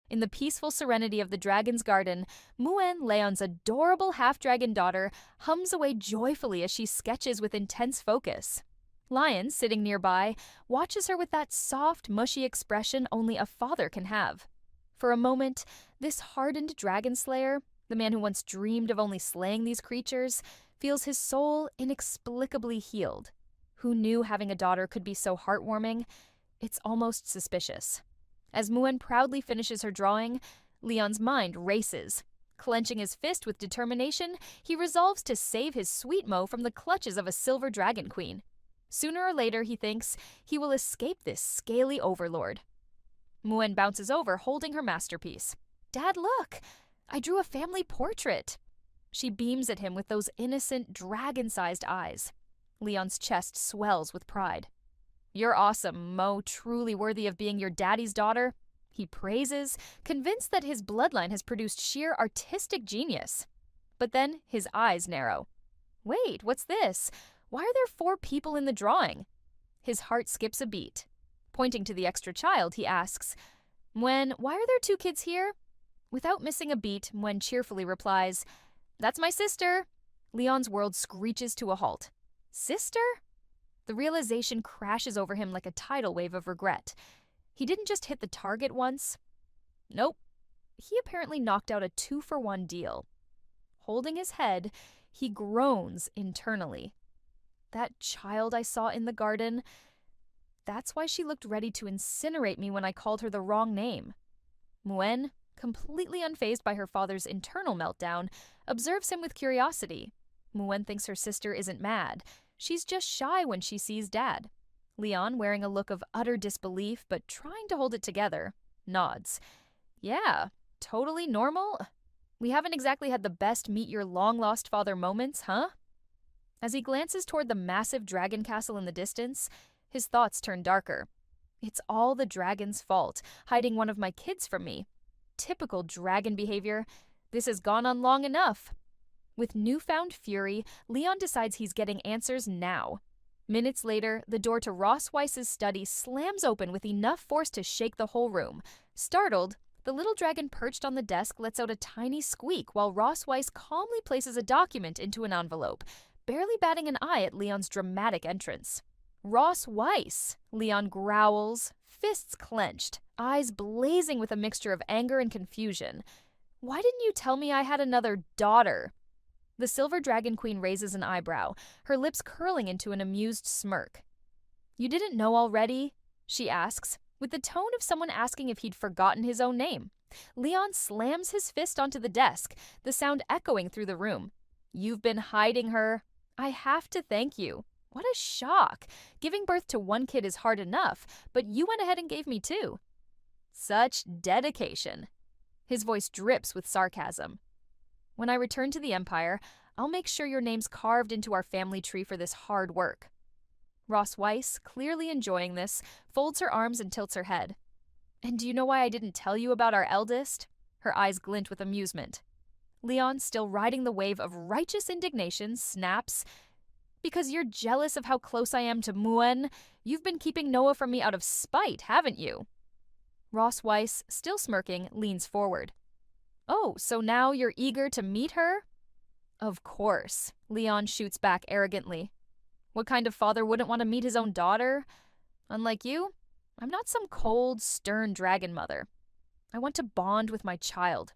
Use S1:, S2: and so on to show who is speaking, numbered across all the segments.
S1: In the peaceful serenity of the dragon's garden, Muen, Leon's adorable half-dragon daughter, hums away joyfully as she sketches with intense focus. Lion, sitting nearby, watches her with that soft, mushy expression only a father can have. For a moment, this hardened dragon slayer, the man who once dreamed of only slaying these creatures, feels his soul inexplicably healed. Who knew having a daughter could be so heartwarming? It's almost suspicious. As Muen proudly finishes her drawing, Leon's mind races. Clenching his fist with determination, he resolves to save his sweet Mo from the clutches of a silver dragon queen. Sooner or later, he thinks, he will escape this scaly overlord. Muen bounces over, holding her masterpiece. "Dad, look! I drew a family portrait." She beams at him with those innocent, dragon-sized eyes. Leon's chest swells with pride. "You're awesome, Mo, truly worthy of being your daddy's daughter," he praises, convinced that his bloodline has produced sheer artistic genius. But then his eyes narrow. "Wait, what's this? Why are there 4 people in the drawing?" His heart skips a beat. Pointing to the extra child, he asks, "Muen, why are there 2 kids here?" Without missing a beat, Muen cheerfully replies, "That's my sister." Leon's world screeches to a halt. Sister? The realization crashes over him like a tidal wave of regret. He didn't just hit the target once. Nope. He apparently knocked out a 2-for-1 deal. Holding his head, he groans internally. That child I saw in the garden, that's why she looked ready to incinerate me when I called her the wrong name. Muen, completely unfazed by her father's internal meltdown, observes him with curiosity. Muen thinks her sister isn't mad. She's just shy when she sees Dad. Leon, wearing a look of utter disbelief but trying to hold it together, nods. "Yeah, totally normal. We haven't exactly had the best meet your long-lost father moments, huh?" As he glances toward the massive dragon castle in the distance, his thoughts turn darker. It's all the dragon's fault, hiding one of my kids from me. Typical dragon behavior. This has gone on long enough. With newfound fury, Leon decides he's getting answers now. Minutes later, the door to Ross Weiss's study slams open with enough force to shake the whole room. Startled, the little dragon perched on the desk lets out a tiny squeak while Ross Weiss calmly places a document into an envelope, barely batting an eye at Leon's dramatic entrance. "Ross Weiss!" Leon growls, fists clenched, eyes blazing with a mixture of anger and confusion. "Why didn't you tell me I had another daughter?" The Silver Dragon Queen raises an eyebrow, her lips curling into an amused smirk. "You didn't know already?" she asks, with the tone of someone asking if he'd forgotten his own name. Leon slams his fist onto the desk, the sound echoing through the room. "You've been hiding her. I have to thank you. What a shock. Giving birth to 1 kid is hard enough, but you went ahead and gave me 2. Such dedication." His voice drips with sarcasm. "When I return to the Empire, I'll make sure your name's carved into our family tree for this hard work." Ross Weiss, clearly enjoying this, folds her arms and tilts her head. "And do you know why I didn't tell you about our eldest?" Her eyes glint with amusement. Leon, still riding the wave of righteous indignation, snaps, "Because you're jealous of how close I am to Muen. You've been keeping Noah from me out of spite, haven't you?" Ross Weiss, still smirking, leans forward. "Oh, so now you're eager to meet her?" "Of course," Leon shoots back arrogantly. What kind of father wouldn't want to meet his own daughter? Unlike you, I'm not some cold, stern dragon mother. I want to bond with my child.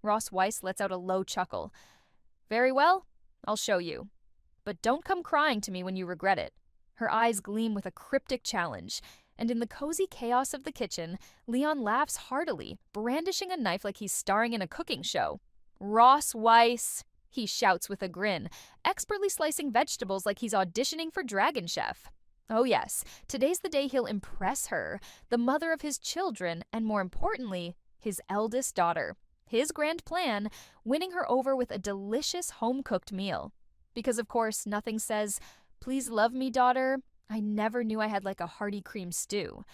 S1: Ross Weiss lets out a low chuckle. "Very well, I'll show you. But don't come crying to me when you regret it." Her eyes gleam with a cryptic challenge, and in the cozy chaos of the kitchen, Leon laughs heartily, brandishing a knife like he's starring in a cooking show. "Ross Weiss," he shouts with a grin, expertly slicing vegetables like he's auditioning for Dragon Chef. Oh yes, today's the day he'll impress her, the mother of his children, and more importantly, his eldest daughter. His grand plan, winning her over with a delicious home-cooked meal. Because of course, nothing says, "Please love me, daughter. I never knew I had like a hearty cream stew."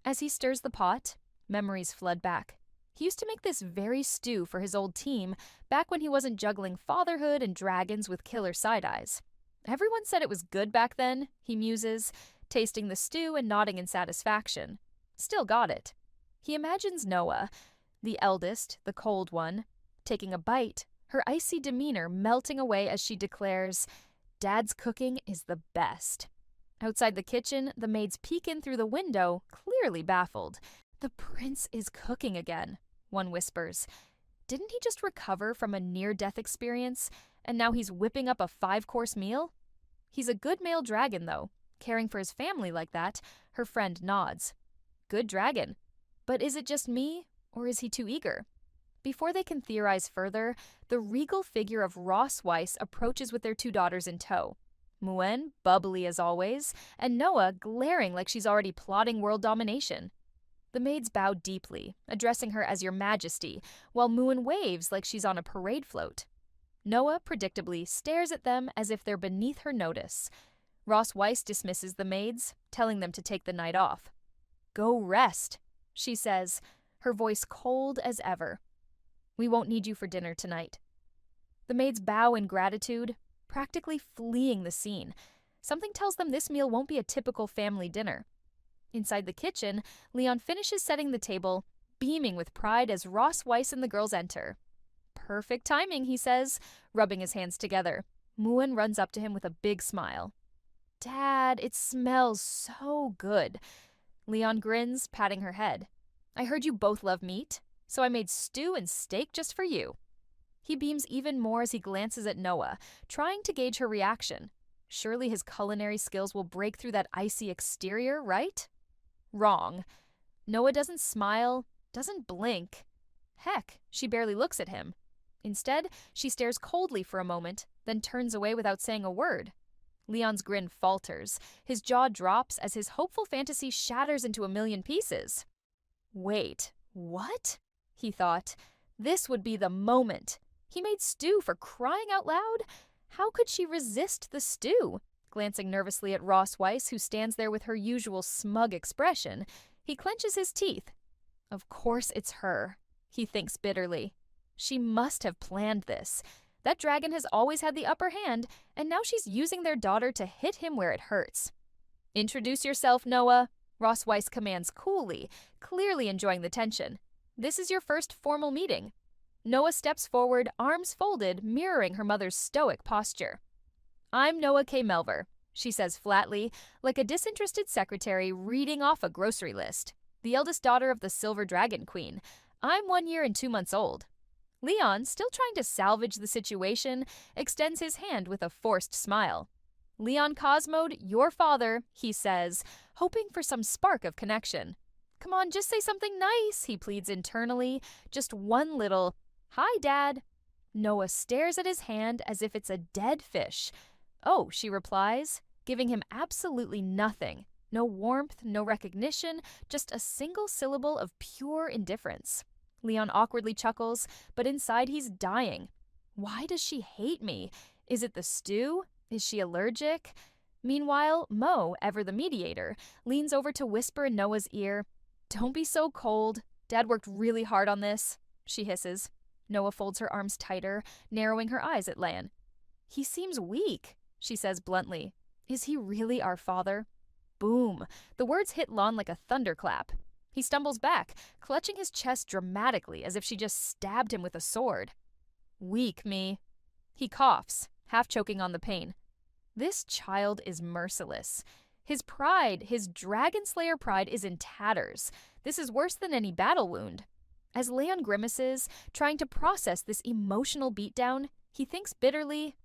S1: As he stirs the pot, memories flood back. He used to make this very stew for his old team back when he wasn't juggling fatherhood and dragons with killer side-eyes. Everyone said it was good back then, he muses, tasting the stew and nodding in satisfaction. Still got it. He imagines Noah, The eldest, the cold one, taking a bite, her icy demeanor melting away as she declares, "Dad's cooking is the best." Outside the kitchen, the maids peek in through the window, clearly baffled. "The prince is cooking again," one whispers. "Didn't he just recover from a near-death experience, and now he's whipping up a 5-course meal?" He's a good male dragon, though. Caring for his family like that, her friend nods. Good dragon. But is it just me, or is he too eager? Before they can theorize further, the regal figure of Ross Weiss approaches with their 2 daughters in tow. Muen, bubbly as always, and Noah glaring like she's already plotting world domination. The maids bow deeply, addressing her as Your Majesty, while Muen waves like she's on a parade float. Noah, predictably, stares at them as if they're beneath her notice. Ross Weiss dismisses the maids, telling them to take the night off. "Go rest," she says, her voice cold as ever. "We won't need you for dinner tonight." The maids bow in gratitude, practically fleeing the scene. Something tells them this meal won't be a typical family dinner. Inside the kitchen, Leon finishes setting the table, beaming with pride as Ross Weiss and the girls enter. "Perfect timing," he says, rubbing his hands together. Muen runs up to him with a big smile. "Dad, it smells so good." Leon grins, patting her head. "I heard you both love meat, so I made stew and steak just for you." He beams even more as he glances at Noah, trying to gauge her reaction. Surely his culinary skills will break through that icy exterior, right? Wrong. Noah doesn't smile, doesn't blink. Heck, she barely looks at him. Instead, she stares coldly for a moment, then turns away without saying a word. Leon's grin falters. His jaw drops as his hopeful fantasy shatters into a million pieces. Wait, what? He thought. This would be the moment. He made stew, for crying out loud? How could she resist the stew? Glancing nervously at Ross Weiss, who stands there with her usual smug expression, he clenches his teeth. Of course it's her, he thinks bitterly. She must have planned this. That dragon has always had the upper hand, and now she's using their daughter to hit him where it hurts. "Introduce yourself, Noah," Ross Weiss commands coolly, clearly enjoying the tension. "This is your first formal meeting." Noah steps forward, arms folded, mirroring her mother's stoic posture. "I'm Noah K. Melver," she says flatly, like a disinterested secretary reading off a grocery list. "The eldest daughter of the Silver Dragon Queen. I'm 1 year and 2 months old." Leon, still trying to salvage the situation, extends his hand with a forced smile. "Leon Cosmode, your father," he says, hoping for some spark of connection. "Come on, just say something nice," he pleads internally. Just one little, "Hi, Dad." Noah stares at his hand as if it's a dead fish. "Oh," she replies, giving him absolutely nothing. No warmth, no recognition, just a single syllable of pure indifference. Leon awkwardly chuckles, but inside he's dying. Why does she hate me? Is it the stew? Is she allergic? Meanwhile, Mo, ever the mediator, leans over to whisper in Noah's ear, "Don't be so cold. Dad worked really hard on this," she hisses. Noah folds her arms tighter, narrowing her eyes at Lan. "He seems weak," she says bluntly. "Is he really our father?" Boom! The words hit Lon like a thunderclap. He stumbles back, clutching his chest dramatically as if she just stabbed him with a sword. "Weak, me." He coughs, half choking on the pain. This child is merciless. His pride, his Dragon Slayer pride, is in tatters. This is worse than any battle wound. As Leon grimaces, trying to process this emotional beatdown, he thinks bitterly,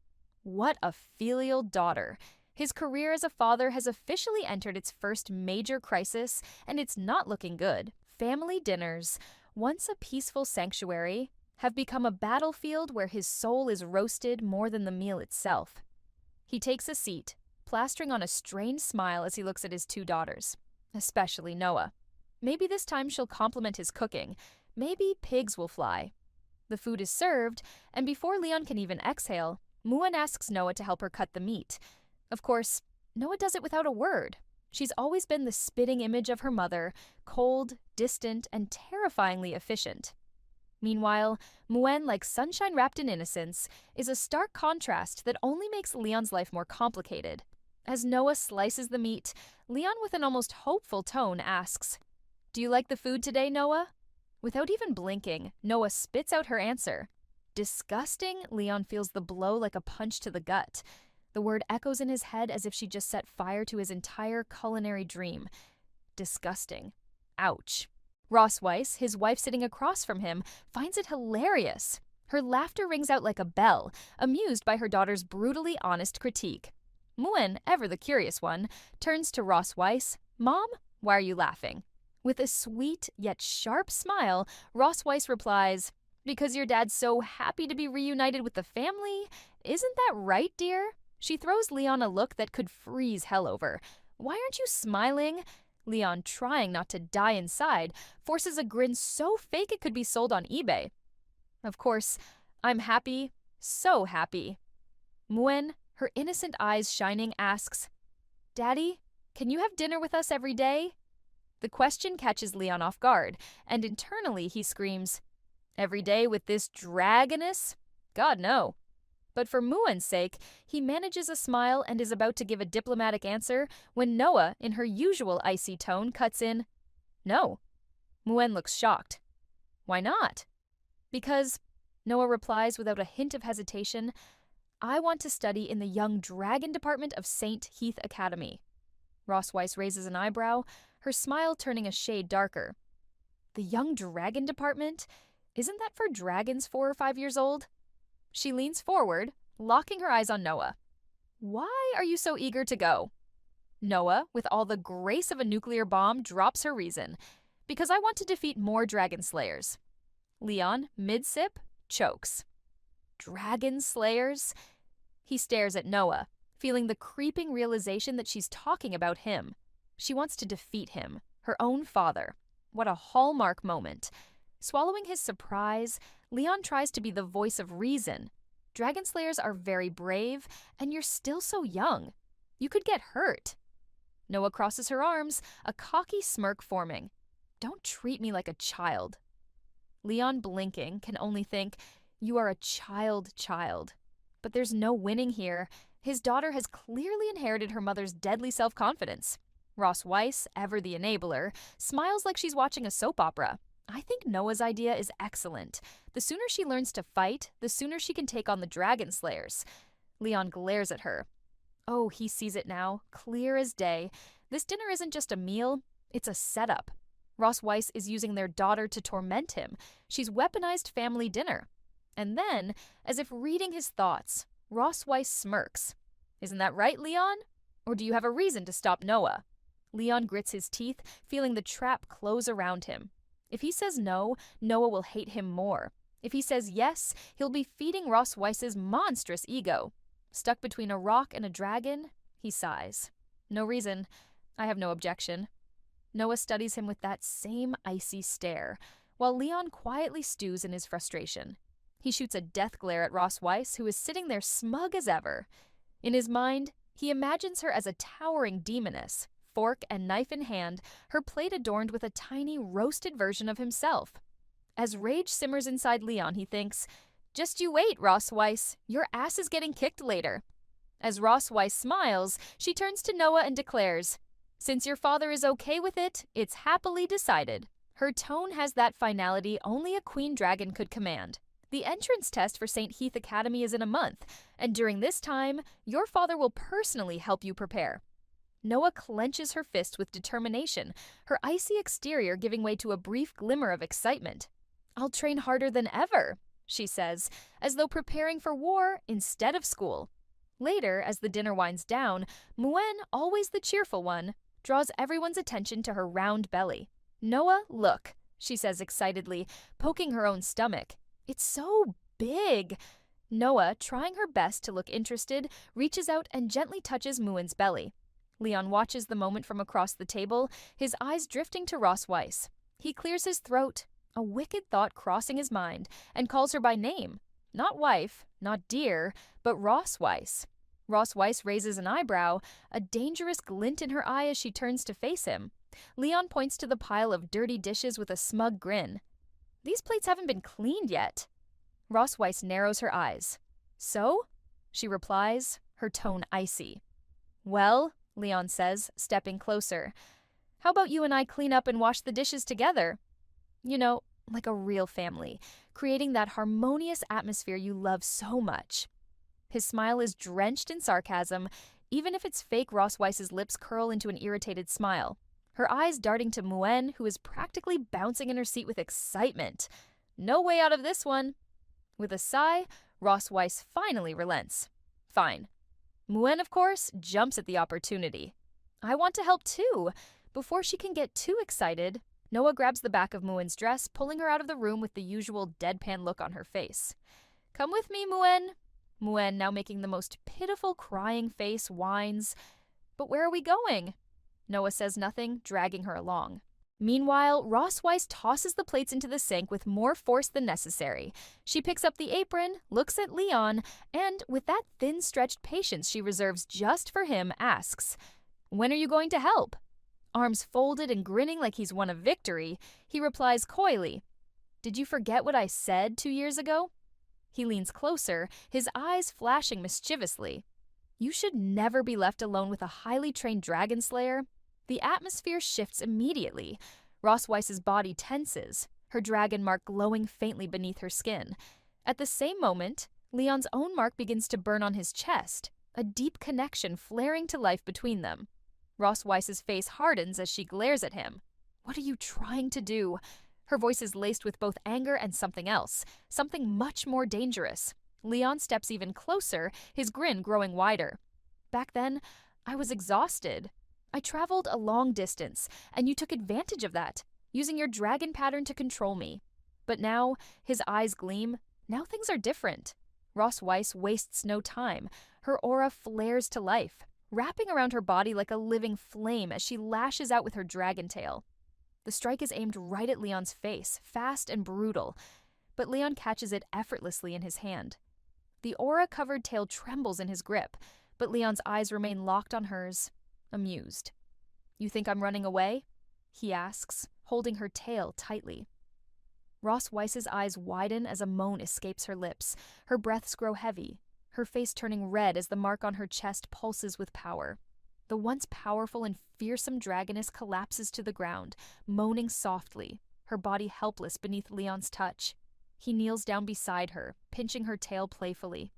S1: what a filial daughter. His career as a father has officially entered its first major crisis, and it's not looking good. Family dinners, once a peaceful sanctuary, have become a battlefield where his soul is roasted more than the meal itself. He takes a seat, plastering on a strained smile as he looks at his 2 daughters, especially Noah. Maybe this time she'll compliment his cooking. Maybe pigs will fly. The food is served, and before Leon can even exhale, Muen asks Noah to help her cut the meat. Of course, Noah does it without a word. She's always been the spitting image of her mother, cold, distant, and terrifyingly efficient. Meanwhile, Muen, like sunshine wrapped in innocence, is a stark contrast that only makes Leon's life more complicated. As Noah slices the meat, Leon, with an almost hopeful tone, asks, "Do you like the food today, Noah?" Without even blinking, Noah spits out her answer. Disgusting, Leon feels the blow like a punch to the gut. The word echoes in his head as if she just set fire to his entire culinary dream. Disgusting. Ouch. Ross Weiss, his wife sitting across from him, finds it hilarious. Her laughter rings out like a bell, amused by her daughter's brutally honest critique. Muen, ever the curious one, turns to Ross Weiss. "Mom, why are you laughing?" With a sweet yet sharp smile, Ross Weiss replies, "Because your dad's so happy to be reunited with the family. Isn't that right, dear?" She throws Leon a look that could freeze hell over. "Why aren't you smiling?" Leon, trying not to die inside, forces a grin so fake it could be sold on eBay. "Of course, I'm happy, so happy." Muen, her innocent eyes shining, asks, "Daddy, can you have dinner with us every day?" The question catches Leon off guard, and internally he screams, "Every day with this dragoness? God, no." But for Muen's sake, he manages a smile and is about to give a diplomatic answer when Noah, in her usual icy tone, cuts in, "No." Muen looks shocked. "Why not?" "Because," Noah replies without a hint of hesitation, "I want to study in the Young Dragon Department of St. Heath Academy." Ross Weiss raises an eyebrow, her smile turning a shade darker. "The Young Dragon Department? Isn't that for dragons 4 or 5 years old?" She leans forward, locking her eyes on Noah. "Why are you so eager to go?" Noah, with all the grace of a nuclear bomb, drops her reason. "Because I want to defeat more dragon slayers." Leon, mid-sip, chokes. Dragon slayers? He stares at Noah, feeling the creeping realization that she's talking about him. She wants to defeat him, her own father. What a hallmark moment. Swallowing his surprise, Leon tries to be the voice of reason. Dragon slayers are very brave, and you're still so young. You could get hurt. Noah crosses her arms, a cocky smirk forming. "Don't treat me like a child." Leon, blinking, can only think, "You are a child." But there's no winning here. His daughter has clearly inherited her mother's deadly self-confidence. Ross Weiss, ever the enabler, smiles like she's watching a soap opera. I think Noah's idea is excellent. The sooner she learns to fight, the sooner she can take on the dragon slayers. Leon glares at her. Oh, he sees it now, clear as day. This dinner isn't just a meal, it's a setup. Ross Weiss is using their daughter to torment him. She's weaponized family dinner. And then, as if reading his thoughts, Ross Weiss smirks. "Isn't that right, Leon? Or do you have a reason to stop Noah?" Leon grits his teeth, feeling the trap close around him. If he says no, Noah will hate him more. If he says yes, he'll be feeding Ross Weiss's monstrous ego. Stuck between a rock and a dragon, he sighs. "No reason. I have no objection." Noah studies him with that same icy stare, while Leon quietly stews in his frustration. He shoots a death glare at Ross Weiss, who is sitting there smug as ever. In his mind, he imagines her as a towering demoness, fork and knife in hand, her plate adorned with a tiny roasted version of himself. As rage simmers inside Leon, he thinks, "Just you wait, Ross Weiss. Your ass is getting kicked later." As Ross Weiss smiles, she turns to Noah and declares, "Since your father is okay with it, it's happily decided." Her tone has that finality only a queen dragon could command. The entrance test for St. Heath Academy is in a month, and during this time, your father will personally help you prepare. Noah clenches her fist with determination, her icy exterior giving way to a brief glimmer of excitement. "I'll train harder than ever," she says, as though preparing for war instead of school. Later, as the dinner winds down, Muen, always the cheerful one, draws everyone's attention to her round belly. "Noah, look," she says excitedly, poking her own stomach. "It's so big." Noah, trying her best to look interested, reaches out and gently touches Muen's belly. Leon watches the moment from across the table, his eyes drifting to Ross Weiss. He clears his throat, a wicked thought crossing his mind, and calls her by name. Not wife, not dear, but Ross Weiss. Ross Weiss raises an eyebrow, a dangerous glint in her eye as she turns to face him. Leon points to the pile of dirty dishes with a smug grin. "These plates haven't been cleaned yet." Ross Weiss narrows her eyes. "So?" she replies, her tone icy. "Well," Leon says, stepping closer, "how about you and I clean up and wash the dishes together? You know, like a real family, creating that harmonious atmosphere you love so much. His smile is drenched in sarcasm, even if it's fake. Ross Weiss's lips curl into an irritated smile, her eyes darting to Muen, who is practically bouncing in her seat with excitement. No way out of this one. With a sigh, Ross Weiss finally relents. Fine. Muen, of course, jumps at the opportunity. I want to help too. Before she can get too excited, Noah grabs the back of Muen's dress, pulling her out of the room with the usual deadpan look on her face. Come with me, Muen. Muen, now making the most pitiful crying face, whines. But where are we going? Noah says nothing, dragging her along. Meanwhile, Ross Weiss tosses the plates into the sink with more force than necessary. She picks up the apron, looks at Leon, and, with that thin-stretched patience she reserves just for him, asks, "When are you going to help?" Arms folded and grinning like he's won a victory, he replies coyly, "Did you forget what I said 2 years ago?" He leans closer, his eyes flashing mischievously. You should never be left alone with a highly trained dragon slayer. The atmosphere shifts immediately. Ross Weiss's body tenses, her dragon mark glowing faintly beneath her skin. At the same moment, Leon's own mark begins to burn on his chest, a deep connection flaring to life between them. Ross Weiss's face hardens as she glares at him. What are you trying to do? Her voice is laced with both anger and something else, something much more dangerous. Leon steps even closer, his grin growing wider. Back then, I was exhausted. I traveled a long distance, and you took advantage of that, using your dragon pattern to control me. But now, his eyes gleam. Now things are different. Ross Weiss wastes no time. Her aura flares to life, wrapping around her body like a living flame as she lashes out with her dragon tail. The strike is aimed right at Leon's face, fast and brutal, but Leon catches it effortlessly in his hand. The aura-covered tail trembles in his grip, but Leon's eyes remain locked on hers, amused. You think I'm running away? He asks, holding her tail tightly. Ross Weiss's eyes widen as a moan escapes her lips. Her breaths grow heavy, her face turning red as the mark on her chest pulses with power. The once powerful and fearsome dragoness collapses to the ground, moaning softly, her body helpless beneath Leon's touch. He kneels down beside her, pinching her tail playfully.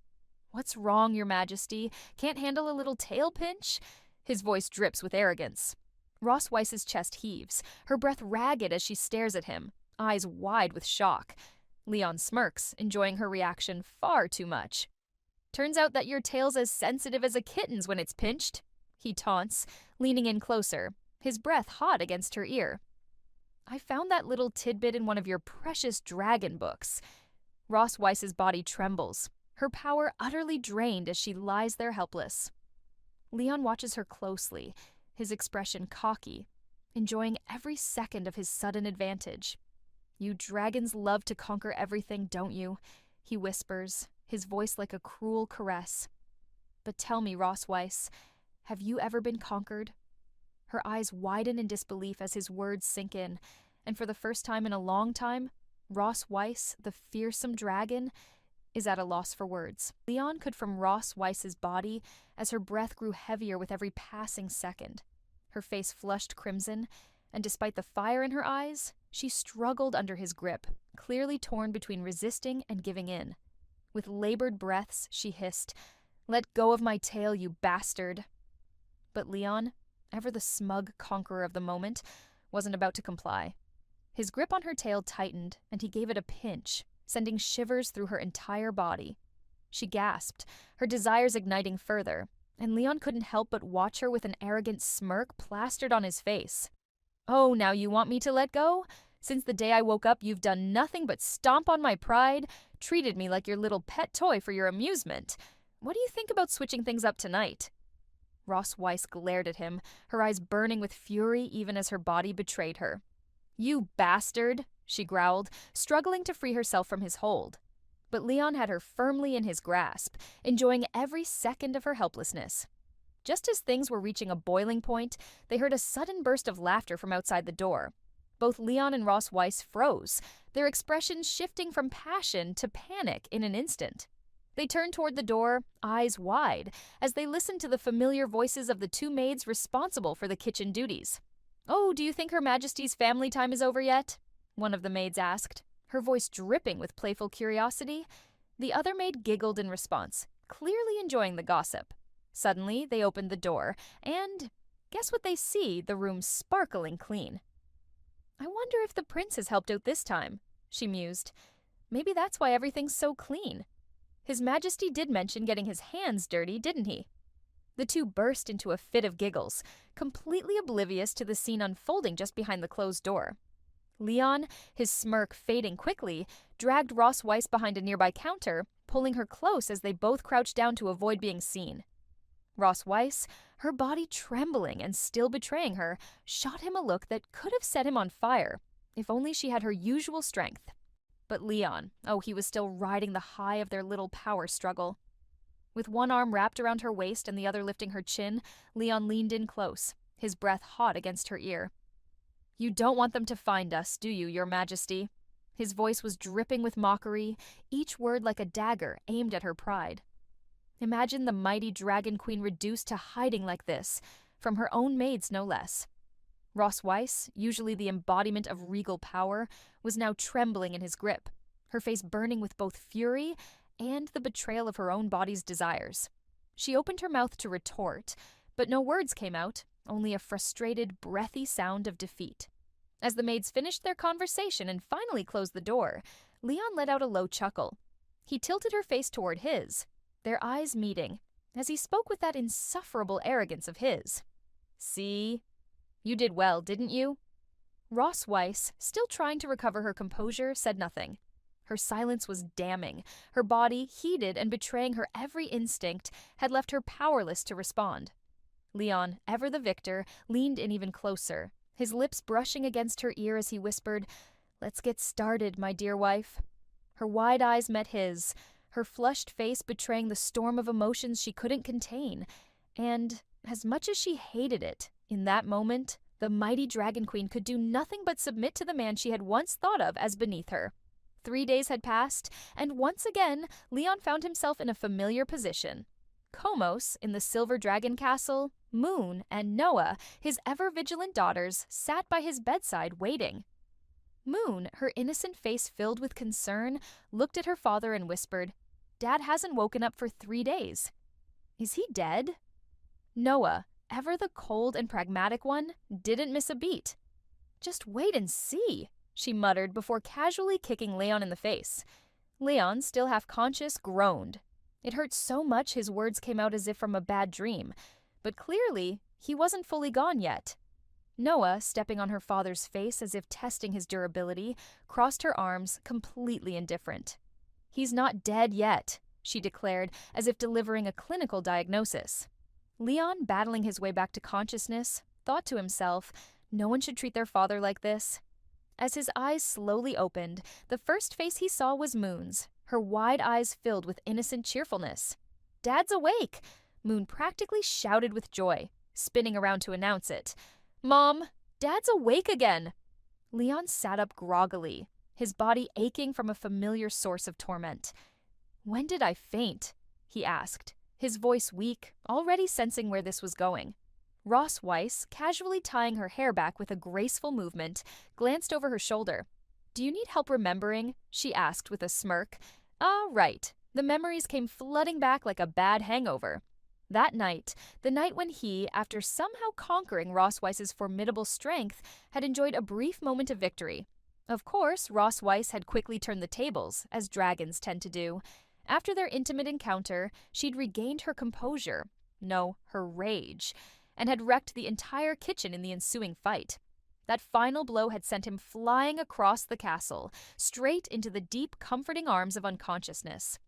S1: What's wrong, Your Majesty? Can't handle a little tail pinch? His voice drips with arrogance. Ross Weiss's chest heaves, her breath ragged as she stares at him, eyes wide with shock. Leon smirks, enjoying her reaction far too much. Turns out that your tail's as sensitive as a kitten's when it's pinched, he taunts, leaning in closer, his breath hot against her ear. I found that little tidbit in one of your precious dragon books. Ross Weiss's body trembles, her power utterly drained as she lies there helpless. Leon watches her closely, his expression cocky, enjoying every second of his sudden advantage. You dragons love to conquer everything, don't you? He whispers, his voice like a cruel caress. But tell me, Ross Weiss, have you ever been conquered? Her eyes widen in disbelief as his words sink in, and for the first time in a long time, Ross Weiss, the fearsome dragon, is at a loss for words. Leon could from Ross Weiss's body as her breath grew heavier with every passing second. Her face flushed crimson, and despite the fire in her eyes, she struggled under his grip, clearly torn between resisting and giving in. With labored breaths, she hissed, "Let go of my tail, you bastard!" But Leon, ever the smug conqueror of the moment, wasn't about to comply. His grip on her tail tightened, and he gave it a pinch, sending shivers through her entire body. She gasped, her desires igniting further, and Leon couldn't help but watch her with an arrogant smirk plastered on his face. Oh, now you want me to let go? Since the day I woke up, you've done nothing but stomp on my pride, treated me like your little pet toy for your amusement. What do you think about switching things up tonight? Ross Weiss glared at him, her eyes burning with fury even as her body betrayed her. You bastard, she growled, struggling to free herself from his hold. But Leon had her firmly in his grasp, enjoying every second of her helplessness. Just as things were reaching a boiling point, they heard a sudden burst of laughter from outside the door. Both Leon and Ross Weiss froze, their expressions shifting from passion to panic in an instant. They turned toward the door, eyes wide, as they listened to the familiar voices of the two maids responsible for the kitchen duties. Oh, do you think Her Majesty's family time is over yet? one of the maids asked, her voice dripping with playful curiosity. The other maid giggled in response, clearly enjoying the gossip. Suddenly, they opened the door, and guess what they see, the room sparkling clean. I wonder if the prince has helped out this time, she mused. Maybe that's why everything's so clean. His Majesty did mention getting his hands dirty, didn't he? The two burst into a fit of giggles, completely oblivious to the scene unfolding just behind the closed door. Leon, his smirk fading quickly, dragged Ross Weiss behind a nearby counter, pulling her close as they both crouched down to avoid being seen. Ross Weiss, her body trembling and still betraying her, shot him a look that could have set him on fire, if only she had her usual strength. But Leon, he was still riding the high of their little power struggle. With one arm wrapped around her waist and the other lifting her chin, Leon leaned in close, his breath hot against her ear. "You don't want them to find us, do you, Your Majesty?" His voice was dripping with mockery, each word like a dagger aimed at her pride. Imagine the mighty Dragon Queen reduced to hiding like this, from her own maids no less. Ross Weiss, usually the embodiment of regal power, was now trembling in his grip, her face burning with both fury and the betrayal of her own body's desires. She opened her mouth to retort, but no words came out, only a frustrated, breathy sound of defeat. As the maids finished their conversation and finally closed the door, Leon let out a low chuckle. He tilted her face toward his, their eyes meeting, as he spoke with that insufferable arrogance of his. "See? You did well, didn't you?" Ross Weiss, still trying to recover her composure, said nothing. Her silence was damning. Her body, heated and betraying her every instinct, had left her powerless to respond. Leon, ever the victor, leaned in even closer, his lips brushing against her ear as he whispered, "Let's get started, my dear wife." Her wide eyes met his, her flushed face betraying the storm of emotions she couldn't contain. And, as much as she hated it, in that moment, the mighty Dragon Queen could do nothing but submit to the man she had once thought of as beneath her. 3 days had passed, and once again, Leon found himself in a familiar position. Komos, in the Silver Dragon Castle, Moon, and Noah, his ever-vigilant daughters, sat by his bedside waiting. Moon, her innocent face filled with concern, looked at her father and whispered, "Dad hasn't woken up for 3 days. Is he dead?" Noah, ever the cold and pragmatic one, didn't miss a beat. "Just wait and see," she muttered before casually kicking Leon in the face. Leon, still half conscious, groaned. It hurt so much his words came out as if from a bad dream, but clearly he wasn't fully gone yet. Noah, stepping on her father's face as if testing his durability, crossed her arms, completely indifferent. "He's not dead yet," she declared, as if delivering a clinical diagnosis. Leon, battling his way back to consciousness, thought to himself, no one should treat their father like this. As his eyes slowly opened, the first face he saw was Moon's, her wide eyes filled with innocent cheerfulness. "Dad's awake!" Moon practically shouted with joy, spinning around to announce it. "Mom, Dad's awake again!" Leon sat up groggily, his body aching from a familiar source of torment. "When did I faint?" he asked, his voice weak, already sensing where this was going. Ross Weiss, casually tying her hair back with a graceful movement, glanced over her shoulder. "Do you need help remembering?" she asked with a smirk. Right. The memories came flooding back like a bad hangover. That night, the night when he, after somehow conquering Ross Weiss's formidable strength, had enjoyed a brief moment of victory. Of course, Ross Weiss had quickly turned the tables, as dragons tend to do. After their intimate encounter, she'd regained her composure, no, her rage, and had wrecked the entire kitchen in the ensuing fight. That final blow had sent him flying across the castle, straight into the deep, comforting arms of unconsciousness.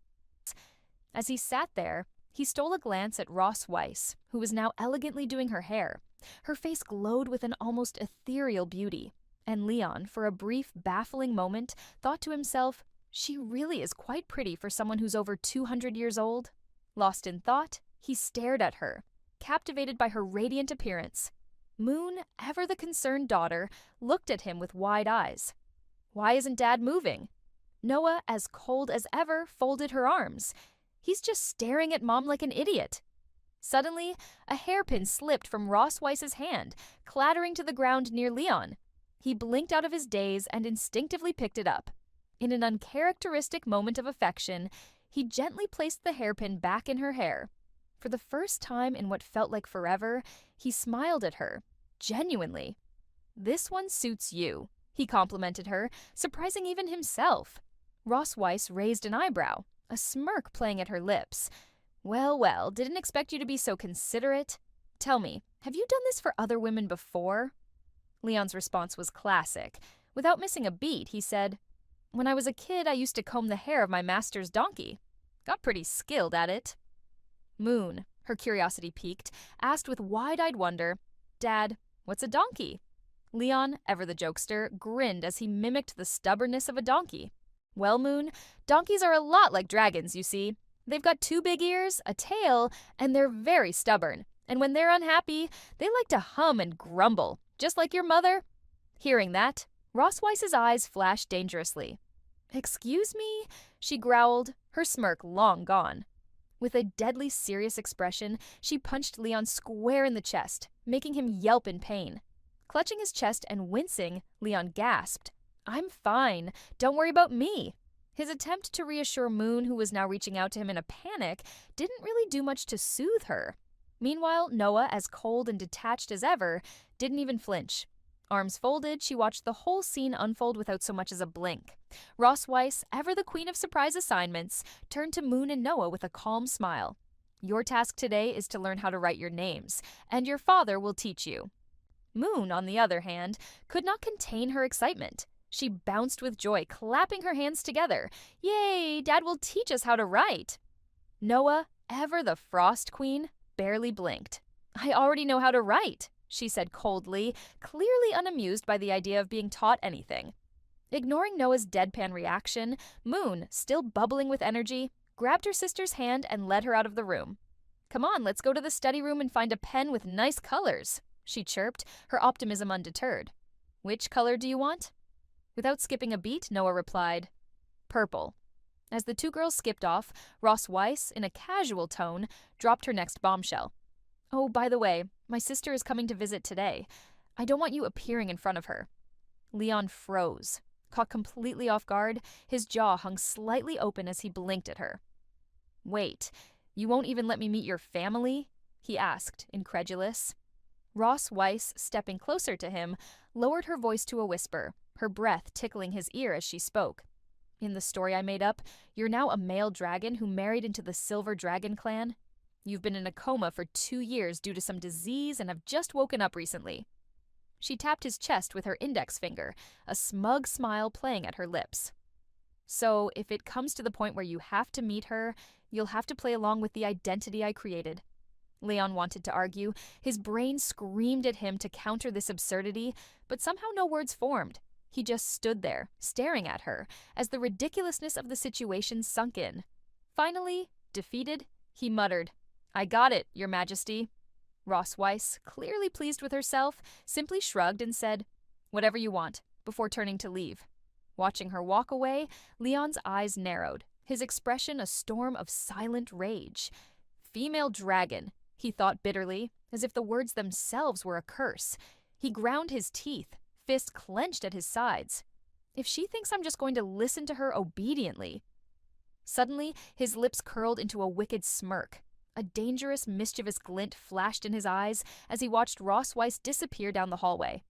S1: As he sat there, he stole a glance at Ross Weiss, who was now elegantly doing her hair. Her face glowed with an almost ethereal beauty, and Leon, for a brief, baffling moment, thought to himself, she really is quite pretty for someone who's over 200 years old. Lost in thought, he stared at her, captivated by her radiant appearance. Moon, ever the concerned daughter, looked at him with wide eyes. "Why isn't Dad moving?" Noah, as cold as ever, folded her arms. "He's just staring at Mom like an idiot." Suddenly, a hairpin slipped from Ross Weiss's hand, clattering to the ground near Leon. He blinked out of his daze and instinctively picked it up. In an uncharacteristic moment of affection, he gently placed the hairpin back in her hair. For the first time in what felt like forever, he smiled at her, genuinely. "This one suits you," he complimented her, surprising even himself. Ross Weiss raised an eyebrow, a smirk playing at her lips. "Well, well, didn't expect you to be so considerate. Tell me, have you done this for other women before?" Leon's response was classic. Without missing a beat, he said, "When I was a kid, I used to comb the hair of my master's donkey. Got pretty skilled at it." Moon, her curiosity piqued, asked with wide-eyed wonder, "Dad, what's a donkey?" Leon, ever the jokester, grinned as he mimicked the stubbornness of a donkey. "Well, Moon, donkeys are a lot like dragons, you see. They've got 2 big ears, a tail, and they're very stubborn. And when they're unhappy, they like to hum and grumble, just like your mother." Hearing that, Ross Weiss's eyes flashed dangerously. "Excuse me?" she growled, her smirk long gone. With a deadly serious expression, she punched Leon square in the chest, making him yelp in pain. Clutching his chest and wincing, Leon gasped, "I'm fine. Don't worry about me." His attempt to reassure Moon, who was now reaching out to him in a panic, didn't really do much to soothe her. Meanwhile, Noah, as cold and detached as ever, didn't even flinch. Arms folded, she watched the whole scene unfold without so much as a blink. Ross Weiss, ever the queen of surprise assignments, turned to Moon and Noah with a calm smile. "Your task today is to learn how to write your names, and your father will teach you." Moon, on the other hand, could not contain her excitement. She bounced with joy, clapping her hands together. "Yay, Dad will teach us how to write." Noah, ever the frost queen, barely blinked. "I already know how to write," she said coldly, clearly unamused by the idea of being taught anything. Ignoring Noah's deadpan reaction, Moon, still bubbling with energy, grabbed her sister's hand and led her out of the room. "Come on, let's go to the study room and find a pen with nice colors," she chirped, her optimism undeterred. "Which color do you want?" Without skipping a beat, Noah replied, "Purple." As the 2 girls skipped off, Ross Weiss, in a casual tone, dropped her next bombshell. "Oh, by the way, my sister is coming to visit today. I don't want you appearing in front of her." Leon froze. Caught completely off guard, his jaw hung slightly open as he blinked at her. "Wait, you won't even let me meet your family?" he asked, incredulous. Ross Weiss, stepping closer to him, lowered her voice to a whisper, her breath tickling his ear as she spoke. "In the story I made up, you're now a male dragon who married into the Silver Dragon clan. You've been in a coma for 2 years due to some disease and have just woken up recently." She tapped his chest with her index finger, a smug smile playing at her lips. "So, if it comes to the point where you have to meet her, you'll have to play along with the identity I created." Leon wanted to argue. His brain screamed at him to counter this absurdity, but somehow no words formed. He just stood there, staring at her, as the ridiculousness of the situation sunk in. Finally, defeated, he muttered, "I got it, Your Majesty." Ross Weiss, clearly pleased with herself, simply shrugged and said, "Whatever you want," before turning to leave. Watching her walk away, Leon's eyes narrowed, his expression a storm of silent rage. "Female dragon," he thought bitterly, as if the words themselves were a curse. He ground his teeth, fists clenched at his sides. "If she thinks I'm just going to listen to her obediently." Suddenly, his lips curled into a wicked smirk. A dangerous, mischievous glint flashed in his eyes as he watched Ross Weiss disappear down the hallway.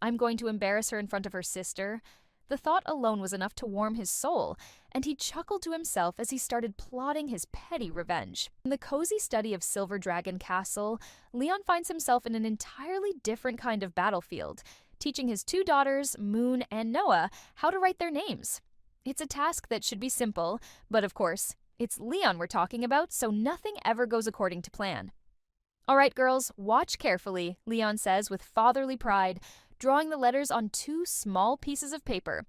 S1: "I'm going to embarrass her in front of her sister." The thought alone was enough to warm his soul, and he chuckled to himself as he started plotting his petty revenge. In the cozy study of Silver Dragon Castle, Leon finds himself in an entirely different kind of battlefield, teaching his 2 daughters, Moon and Noah, how to write their names. It's a task that should be simple, but of course, it's Leon we're talking about, so nothing ever goes according to plan. "All right, girls, watch carefully," Leon says with fatherly pride, drawing the letters on 2 small pieces of paper.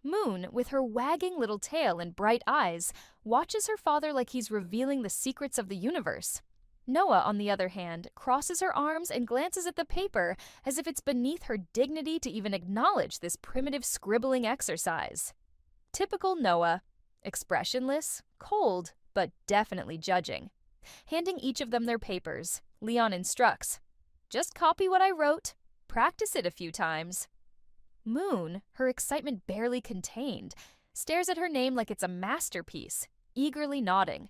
S1: Moon, with her wagging little tail and bright eyes, watches her father like he's revealing the secrets of the universe. Noah, on the other hand, crosses her arms and glances at the paper as if it's beneath her dignity to even acknowledge this primitive scribbling exercise. Typical Noah. Expressionless, cold, but definitely judging. Handing each of them their papers, Leon instructs, "Just copy what I wrote. Practice it a few times." Moon, her excitement barely contained, stares at her name like it's a masterpiece, eagerly nodding.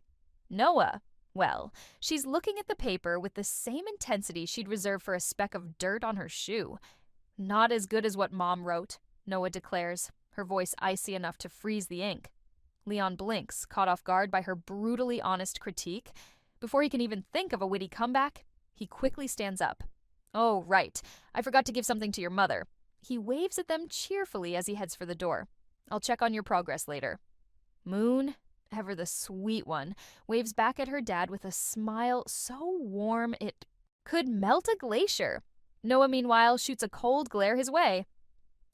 S1: Noah, well, she's looking at the paper with the same intensity she'd reserve for a speck of dirt on her shoe. Not as good as what Mom wrote, Noah declares, her voice icy enough to freeze the ink. Leon blinks, caught off guard by her brutally honest critique. Before he can even think of a witty comeback, he quickly stands up. Oh, right, I forgot to give something to your mother. He waves at them cheerfully as he heads for the door. I'll check on your progress later. Moon, ever the sweet one, waves back at her dad with a smile so warm it could melt a glacier. Noah, meanwhile, shoots a cold glare his way.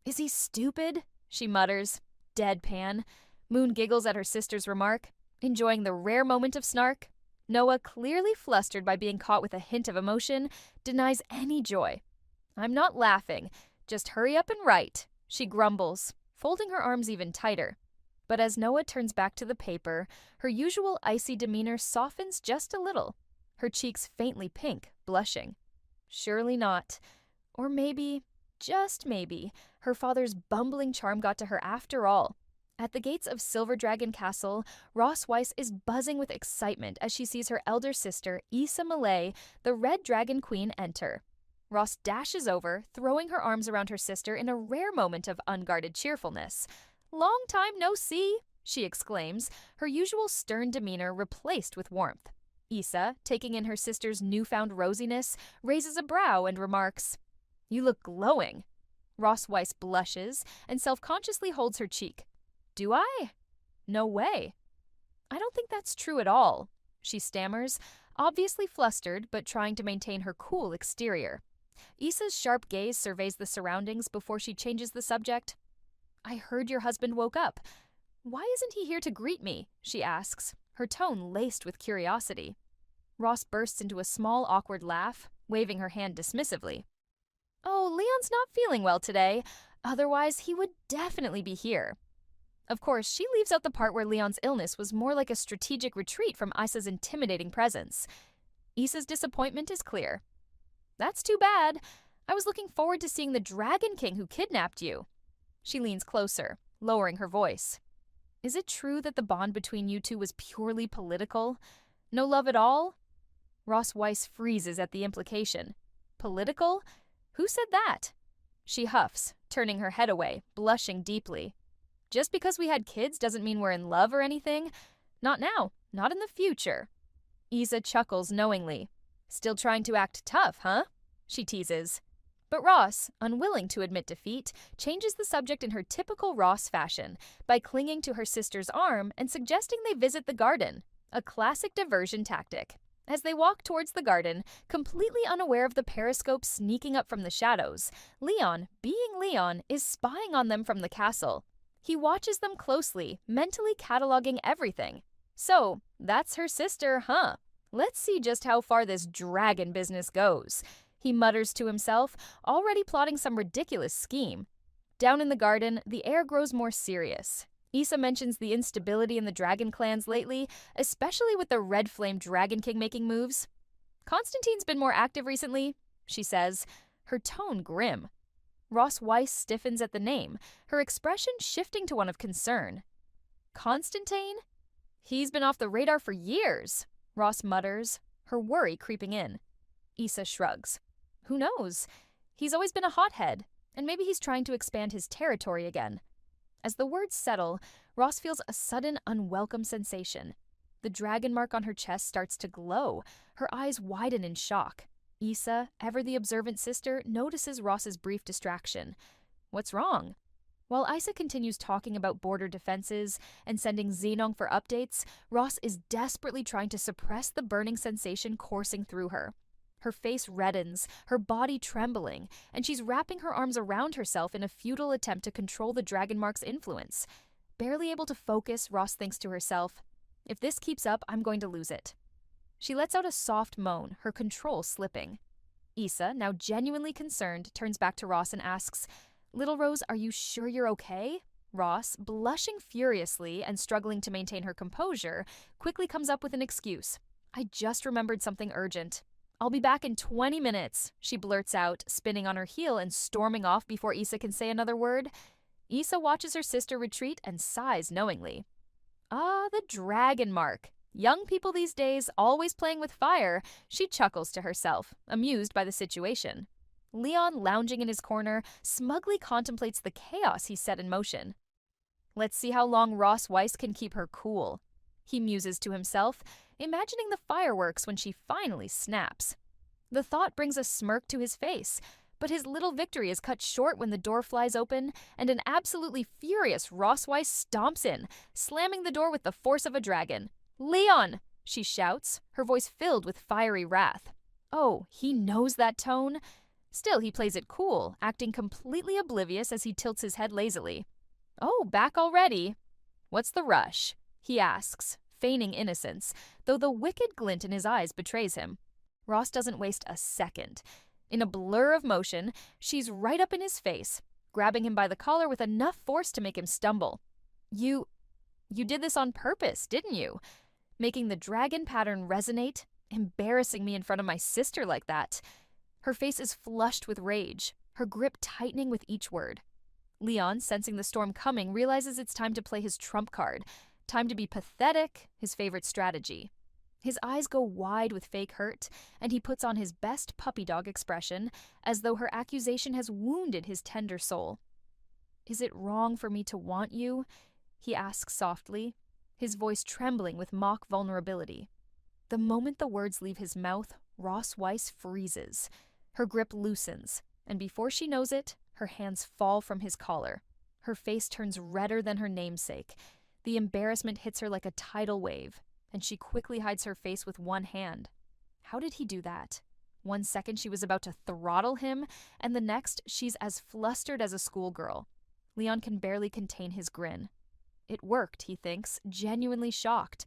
S1: Is he stupid? She mutters, deadpan. Moon giggles at her sister's remark, enjoying the rare moment of snark. Noah, clearly flustered by being caught with a hint of emotion, denies any joy. I'm not laughing. Just hurry up and write, she grumbles, folding her arms even tighter. But as Noah turns back to the paper, her usual icy demeanor softens just a little, her cheeks faintly pink, blushing. Surely not. Or maybe, just maybe, her father's bumbling charm got to her after all. At the gates of Silver Dragon Castle, Ross Weiss is buzzing with excitement as she sees her elder sister, Issa Malay, the Red Dragon Queen, enter. Ross dashes over, throwing her arms around her sister in a rare moment of unguarded cheerfulness. Long time no see, she exclaims, her usual stern demeanor replaced with warmth. Issa, taking in her sister's newfound rosiness, raises a brow and remarks, You look glowing. Ross Weiss blushes and self-consciously holds her cheek. Do I? No way. I don't think that's true at all, she stammers, obviously flustered but trying to maintain her cool exterior. Issa's sharp gaze surveys the surroundings before she changes the subject. I heard your husband woke up. Why isn't he here to greet me? She asks, her tone laced with curiosity. Ross bursts into a small, awkward laugh, waving her hand dismissively. Oh, Leon's not feeling well today. Otherwise, he would definitely be here. Of course, she leaves out the part where Leon's illness was more like a strategic retreat from Issa's intimidating presence. Issa's disappointment is clear. That's too bad. I was looking forward to seeing the Dragon King who kidnapped you. She leans closer, lowering her voice. Is it true that the bond between you two was purely political? No love at all? Ross Weiss freezes at the implication. Political? Who said that? She huffs, turning her head away, blushing deeply. Just because we had kids doesn't mean we're in love or anything. Not now, not in the future. Issa chuckles knowingly. Still trying to act tough, huh? She teases. But Ross, unwilling to admit defeat, changes the subject in her typical Ross fashion by clinging to her sister's arm and suggesting they visit the garden, a classic diversion tactic. As they walk towards the garden, completely unaware of the periscope sneaking up from the shadows, Leon, being Leon, is spying on them from the castle. He watches them closely, mentally cataloging everything. So, that's her sister, huh? Let's see just how far this dragon business goes. He mutters to himself, already plotting some ridiculous scheme. Down in the garden, the air grows more serious. Issa mentions the instability in the dragon clans lately, especially with the Red Flame Dragon King making moves. Constantine's been more active recently, she says, her tone grim. Ross Weiss stiffens at the name, her expression shifting to one of concern. Constantine? He's been off the radar for years, Ross mutters, her worry creeping in. Issa shrugs. Who knows? He's always been a hothead, and maybe he's trying to expand his territory again. As the words settle, Ross feels a sudden, unwelcome sensation. The dragon mark on her chest starts to glow, her eyes widen in shock. Issa, ever the observant sister, notices Ross's brief distraction. What's wrong? While Issa continues talking about border defenses and sending Xenong for updates, Ross is desperately trying to suppress the burning sensation coursing through her. Her face reddens, her body trembling, and she's wrapping her arms around herself in a futile attempt to control the dragon mark's influence. Barely able to focus, Ross thinks to herself, if this keeps up, I'm going to lose it. She lets out a soft moan, her control slipping. Issa, now genuinely concerned, turns back to Ross and asks, Little Rose, are you sure you're okay? Ross, blushing furiously and struggling to maintain her composure, quickly comes up with an excuse. I just remembered something urgent. I'll be back in 20 minutes, she blurts out, spinning on her heel and storming off before Issa can say another word. Issa watches her sister retreat and sighs knowingly. Ah, the dragon mark. Young people these days always playing with fire, she chuckles to herself, amused by the situation. Leon, lounging in his corner, smugly contemplates the chaos he set in motion. Let's see how long Ross Weiss can keep her cool, he muses to himself, imagining the fireworks when she finally snaps. The thought brings a smirk to his face, but his little victory is cut short when the door flies open and an absolutely furious Ross Weiss stomps in, slamming the door with the force of a dragon. "Leon!" she shouts, her voice filled with fiery wrath. Oh, he knows that tone. Still, he plays it cool, acting completely oblivious as he tilts his head lazily. "Oh, back already? What's the rush?" he asks, feigning innocence, though the wicked glint in his eyes betrays him. Ross doesn't waste a second. In a blur of motion, she's right up in his face, grabbing him by the collar with enough force to make him stumble. You did this on purpose, didn't you? Making the dragon pattern resonate, embarrassing me in front of my sister like that. Her face is flushed with rage, her grip tightening with each word. Leon, sensing the storm coming, realizes it's time to play his trump card. Time to be pathetic, his favorite strategy. His eyes go wide with fake hurt, and he puts on his best puppy dog expression, as though her accusation has wounded his tender soul. "Is it wrong for me to want you?" he asks softly, his voice trembling with mock vulnerability. The moment the words leave his mouth, Ross Weiss freezes. Her grip loosens, and before she knows it, her hands fall from his collar. Her face turns redder than her namesake. The embarrassment hits her like a tidal wave, and she quickly hides her face with one hand. How did he do that? 1 second she was about to throttle him, and the next she's as flustered as a schoolgirl. Leon can barely contain his grin. It worked, he thinks, genuinely shocked.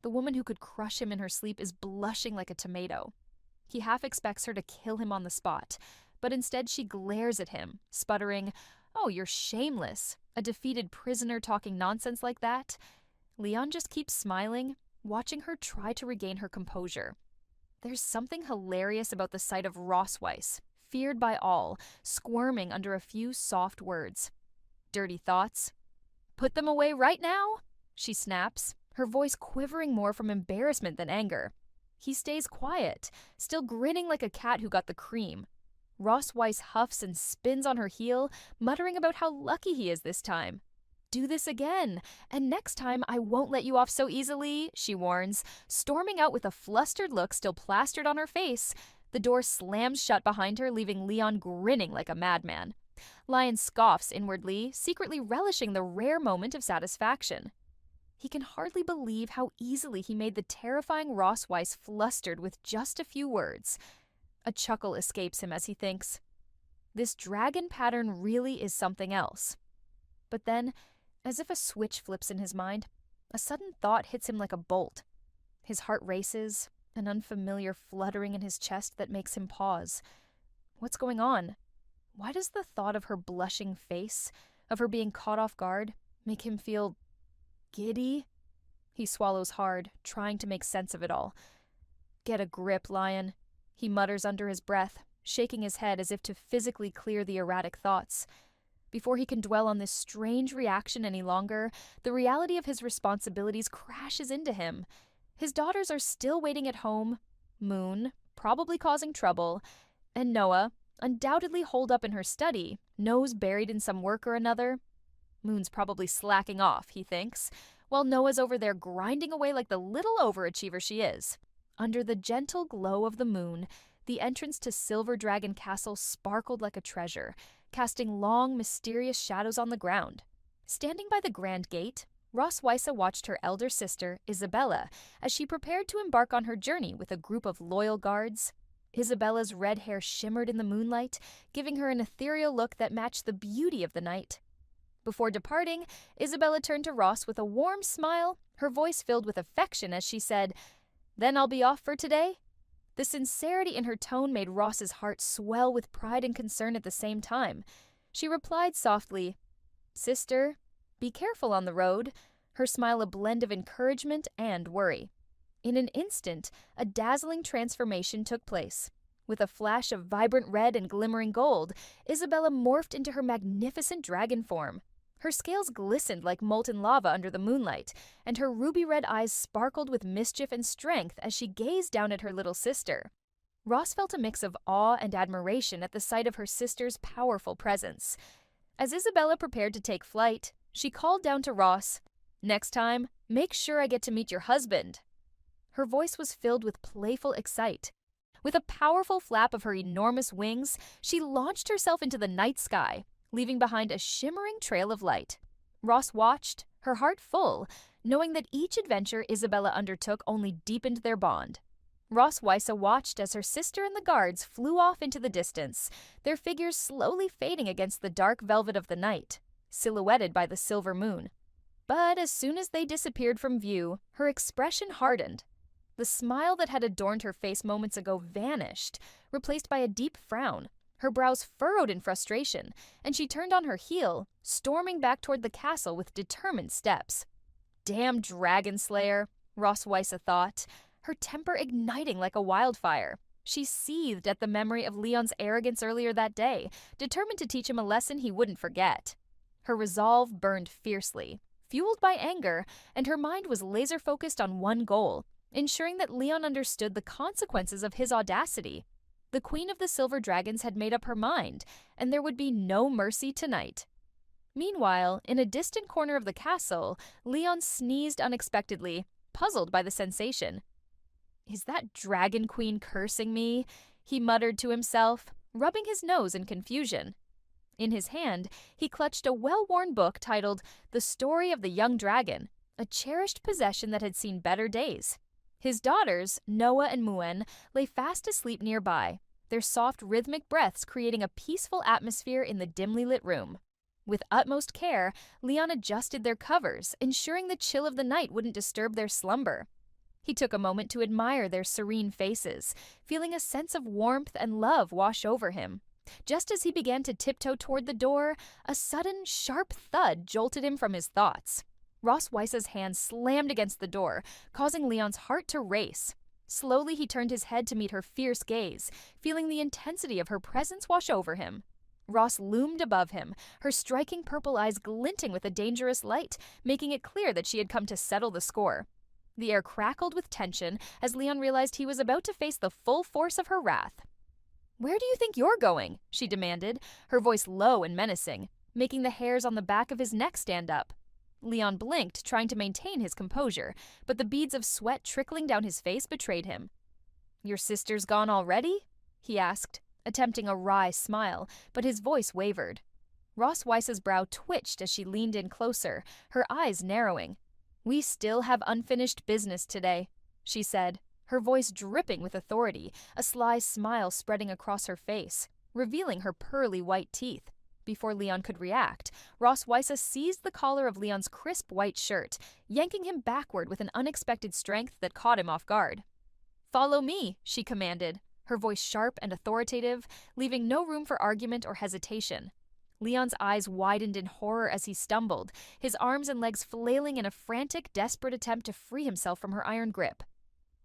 S1: The woman who could crush him in her sleep is blushing like a tomato. He half expects her to kill him on the spot, but instead she glares at him, sputtering, "Oh, you're shameless. A defeated prisoner talking nonsense like that?" Leon just keeps smiling, watching her try to regain her composure. There's something hilarious about the sight of Ross Weiss, feared by all, squirming under a few soft words. "Dirty thoughts? Put them away right now?" she snaps, her voice quivering more from embarrassment than anger. He stays quiet, still grinning like a cat who got the cream. Ross Weiss huffs and spins on her heel, muttering about how lucky he is this time. "Do this again, and next time I won't let you off so easily," she warns, storming out with a flustered look still plastered on her face. The door slams shut behind her, leaving Leon grinning like a madman. Lion scoffs inwardly, secretly relishing the rare moment of satisfaction. He can hardly believe how easily he made the terrifying Ross Weiss flustered with just a few words. A chuckle escapes him as he thinks, this dragon pattern really is something else. But then, as if a switch flips in his mind, a sudden thought hits him like a bolt. His heart races, an unfamiliar fluttering in his chest that makes him pause. What's going on? Why does the thought of her blushing face, of her being caught off guard, make him feel giddy? He swallows hard, trying to make sense of it all. "Get a grip, Lion," he mutters under his breath, shaking his head as if to physically clear the erratic thoughts. Before he can dwell on this strange reaction any longer, the reality of his responsibilities crashes into him. His daughters are still waiting at home, Moon, probably causing trouble, and Noah, undoubtedly holed up in her study, nose buried in some work or another. Moon's probably slacking off, he thinks, while Noah's over there grinding away like the little overachiever she is. Under the gentle glow of the moon, the entrance to Silver Dragon Castle sparkled like a treasure, casting long, mysterious shadows on the ground. Standing by the grand gate, Ross Weissa watched her elder sister, Isabella, as she prepared to embark on her journey with a group of loyal guards. Isabella's red hair shimmered in the moonlight, giving her an ethereal look that matched the beauty of the night. Before departing, Isabella turned to Ross with a warm smile, her voice filled with affection as she said, "Then I'll be off for today?" The sincerity in her tone made Ross's heart swell with pride and concern at the same time. She replied softly, "Sister, be careful on the road," her smile a blend of encouragement and worry. In an instant, a dazzling transformation took place. With a flash of vibrant red and glimmering gold, Isabella morphed into her magnificent dragon form. Her scales glistened like molten lava under the moonlight, and her ruby-red eyes sparkled with mischief and strength as she gazed down at her little sister. Ross felt a mix of awe and admiration at the sight of her sister's powerful presence. As Isabella prepared to take flight, she called down to Ross, "Next time, make sure I get to meet your husband." Her voice was filled with playful excite. With a powerful flap of her enormous wings, she launched herself into the night sky, leaving behind a shimmering trail of light. Ross watched, her heart full, knowing that each adventure Isabella undertook only deepened their bond. Ross Wysa watched as her sister and the guards flew off into the distance, their figures slowly fading against the dark velvet of the night, silhouetted by the silver moon. But as soon as they disappeared from view, her expression hardened. The smile that had adorned her face moments ago vanished, replaced by a deep frown. Her brows furrowed in frustration, and she turned on her heel, storming back toward the castle with determined steps. "Damn dragon slayer," Ross Wysa thought, her temper igniting like a wildfire. She seethed at the memory of Leon's arrogance earlier that day, determined to teach him a lesson he wouldn't forget. Her resolve burned fiercely, fueled by anger, and her mind was laser-focused on one goal: ensuring that Leon understood the consequences of his audacity. The Queen of the Silver Dragons had made up her mind, and there would be no mercy tonight. Meanwhile, in a distant corner of the castle, Leon sneezed unexpectedly, puzzled by the sensation. "Is that Dragon Queen cursing me?" he muttered to himself, rubbing his nose in confusion. In his hand, he clutched a well-worn book titled The Story of the Young Dragon, a cherished possession that had seen better days. His daughters, Noah and Muen, lay fast asleep nearby, their soft rhythmic breaths creating a peaceful atmosphere in the dimly lit room. With utmost care, Leon adjusted their covers, ensuring the chill of the night wouldn't disturb their slumber. He took a moment to admire their serene faces, feeling a sense of warmth and love wash over him. Just as he began to tiptoe toward the door, a sudden, sharp thud jolted him from his thoughts. Ross Wysa's hand slammed against the door, causing Leon's heart to race. Slowly, he turned his head to meet her fierce gaze, feeling the intensity of her presence wash over him. Ross loomed above him, her striking purple eyes glinting with a dangerous light, making it clear that she had come to settle the score. The air crackled with tension as Leon realized he was about to face the full force of her wrath. "Where do you think you're going?" she demanded, her voice low and menacing, making the hairs on the back of his neck stand up. Leon blinked, trying to maintain his composure, but the beads of sweat trickling down his face betrayed him. "Your sister's gone already?" he asked, attempting a wry smile, but his voice wavered. Ross Wysa's brow twitched as she leaned in closer, her eyes narrowing. "We still have unfinished business today," she said, her voice dripping with authority, a sly smile spreading across her face, revealing her pearly white teeth. Before Leon could react, Ross Wysa seized the collar of Leon's crisp white shirt, yanking him backward with an unexpected strength that caught him off guard. "Follow me," she commanded, her voice sharp and authoritative, leaving no room for argument or hesitation. Leon's eyes widened in horror as he stumbled, his arms and legs flailing in a frantic, desperate attempt to free himself from her iron grip.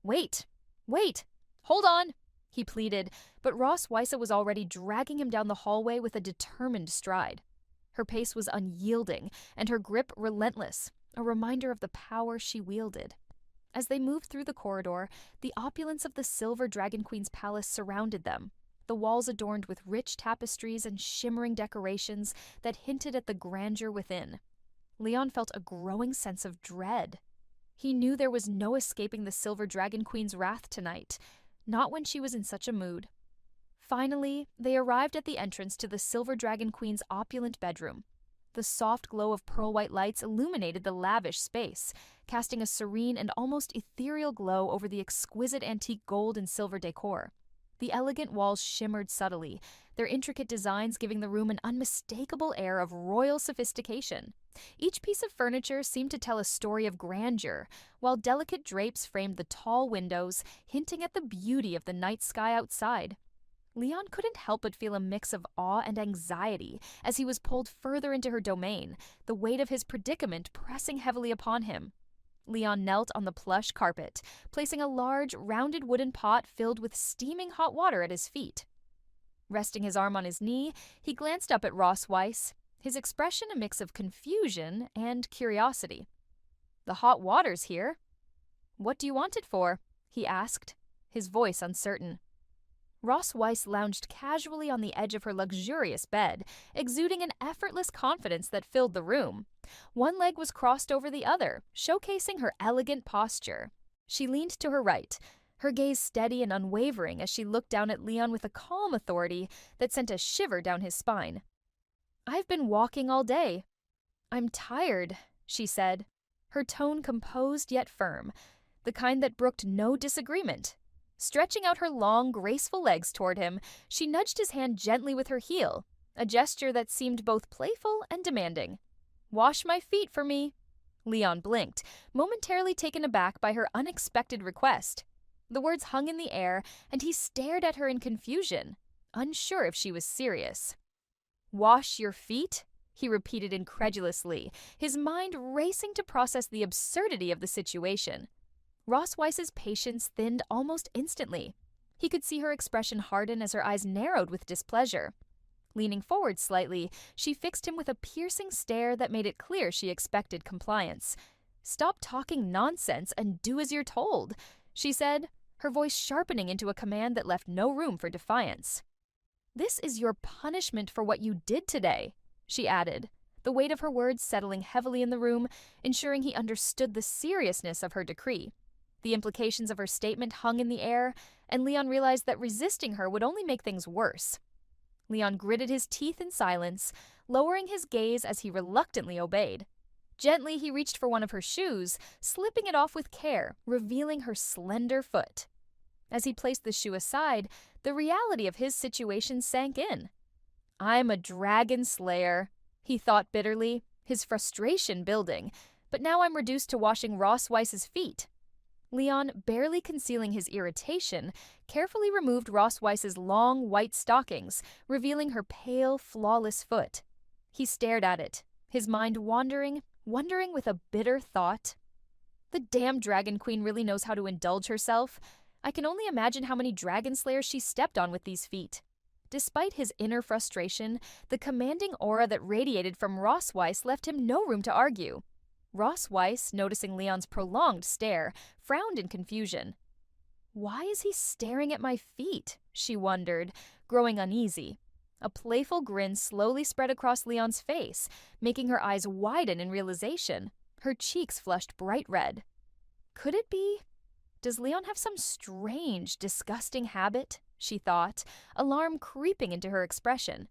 S1: Wait! Hold on!" he pleaded, but Ross Wysa was already dragging him down the hallway with a determined stride. Her pace was unyielding, and her grip relentless, a reminder of the power she wielded. As they moved through the corridor, the opulence of the Silver Dragon Queen's palace surrounded them, the walls adorned with rich tapestries and shimmering decorations that hinted at the grandeur within. Leon felt a growing sense of dread. He knew there was no escaping the Silver Dragon Queen's wrath tonight, not when she was in such a mood. Finally, they arrived at the entrance to the Silver Dragon Queen's opulent bedroom. The soft glow of pearl-white lights illuminated the lavish space, casting a serene and almost ethereal glow over the exquisite antique gold and silver decor. The elegant walls shimmered subtly, their intricate designs giving the room an unmistakable air of royal sophistication. Each piece of furniture seemed to tell a story of grandeur, while delicate drapes framed the tall windows, hinting at the beauty of the night sky outside. Leon couldn't help but feel a mix of awe and anxiety as he was pulled further into her domain, the weight of his predicament pressing heavily upon him. Leon knelt on the plush carpet, placing a large, rounded wooden pot filled with steaming hot water at his feet. Resting his arm on his knee, he glanced up at Ross Weiss, his expression a mix of confusion and curiosity. "The hot water's here. What do you want it for?" he asked, his voice uncertain. Ross Weiss lounged casually on the edge of her luxurious bed, exuding an effortless confidence that filled the room. One leg was crossed over the other, showcasing her elegant posture. She leaned to her right, her gaze steady and unwavering as she looked down at Leon with a calm authority that sent a shiver down his spine. "I've been walking all day. I'm tired," she said, her tone composed yet firm, the kind that brooked no disagreement. Stretching out her long, graceful legs toward him, she nudged his hand gently with her heel, a gesture that seemed both playful and demanding. "Wash my feet for me." Leon blinked, momentarily taken aback by her unexpected request. The words hung in the air, and he stared at her in confusion, unsure if she was serious. "Wash your feet?" he repeated incredulously, his mind racing to process the absurdity of the situation. Ross Weiss's patience thinned almost instantly. He could see her expression harden as her eyes narrowed with displeasure. Leaning forward slightly, she fixed him with a piercing stare that made it clear she expected compliance. "Stop talking nonsense and do as you're told," she said, her voice sharpening into a command that left no room for defiance. "This is your punishment for what you did today," she added, the weight of her words settling heavily in the room, ensuring he understood the seriousness of her decree. The implications of her statement hung in the air, and Leon realized that resisting her would only make things worse. Leon gritted his teeth in silence, lowering his gaze as he reluctantly obeyed. Gently, he reached for one of her shoes, slipping it off with care, revealing her slender foot. As he placed the shoe aside, the reality of his situation sank in. "I'm a dragon slayer," he thought bitterly, his frustration building, "but now I'm reduced to washing Ross Weiss's feet." Leon, barely concealing his irritation, carefully removed Ross Weiss's long, white stockings, revealing her pale, flawless foot. He stared at it, his mind wandering with a bitter thought. "The damn Dragon Queen really knows how to indulge herself. I can only imagine how many dragon slayers she stepped on with these feet." Despite his inner frustration, the commanding aura that radiated from Ross Weiss left him no room to argue. Ross Weiss, noticing Leon's prolonged stare, frowned in confusion. "Why is he staring at my feet?" she wondered, growing uneasy. A playful grin slowly spread across Leon's face, making her eyes widen in realization. Her cheeks flushed bright red. Could it be? Does Leon have some strange, disgusting habit? She thought, alarm creeping into her expression.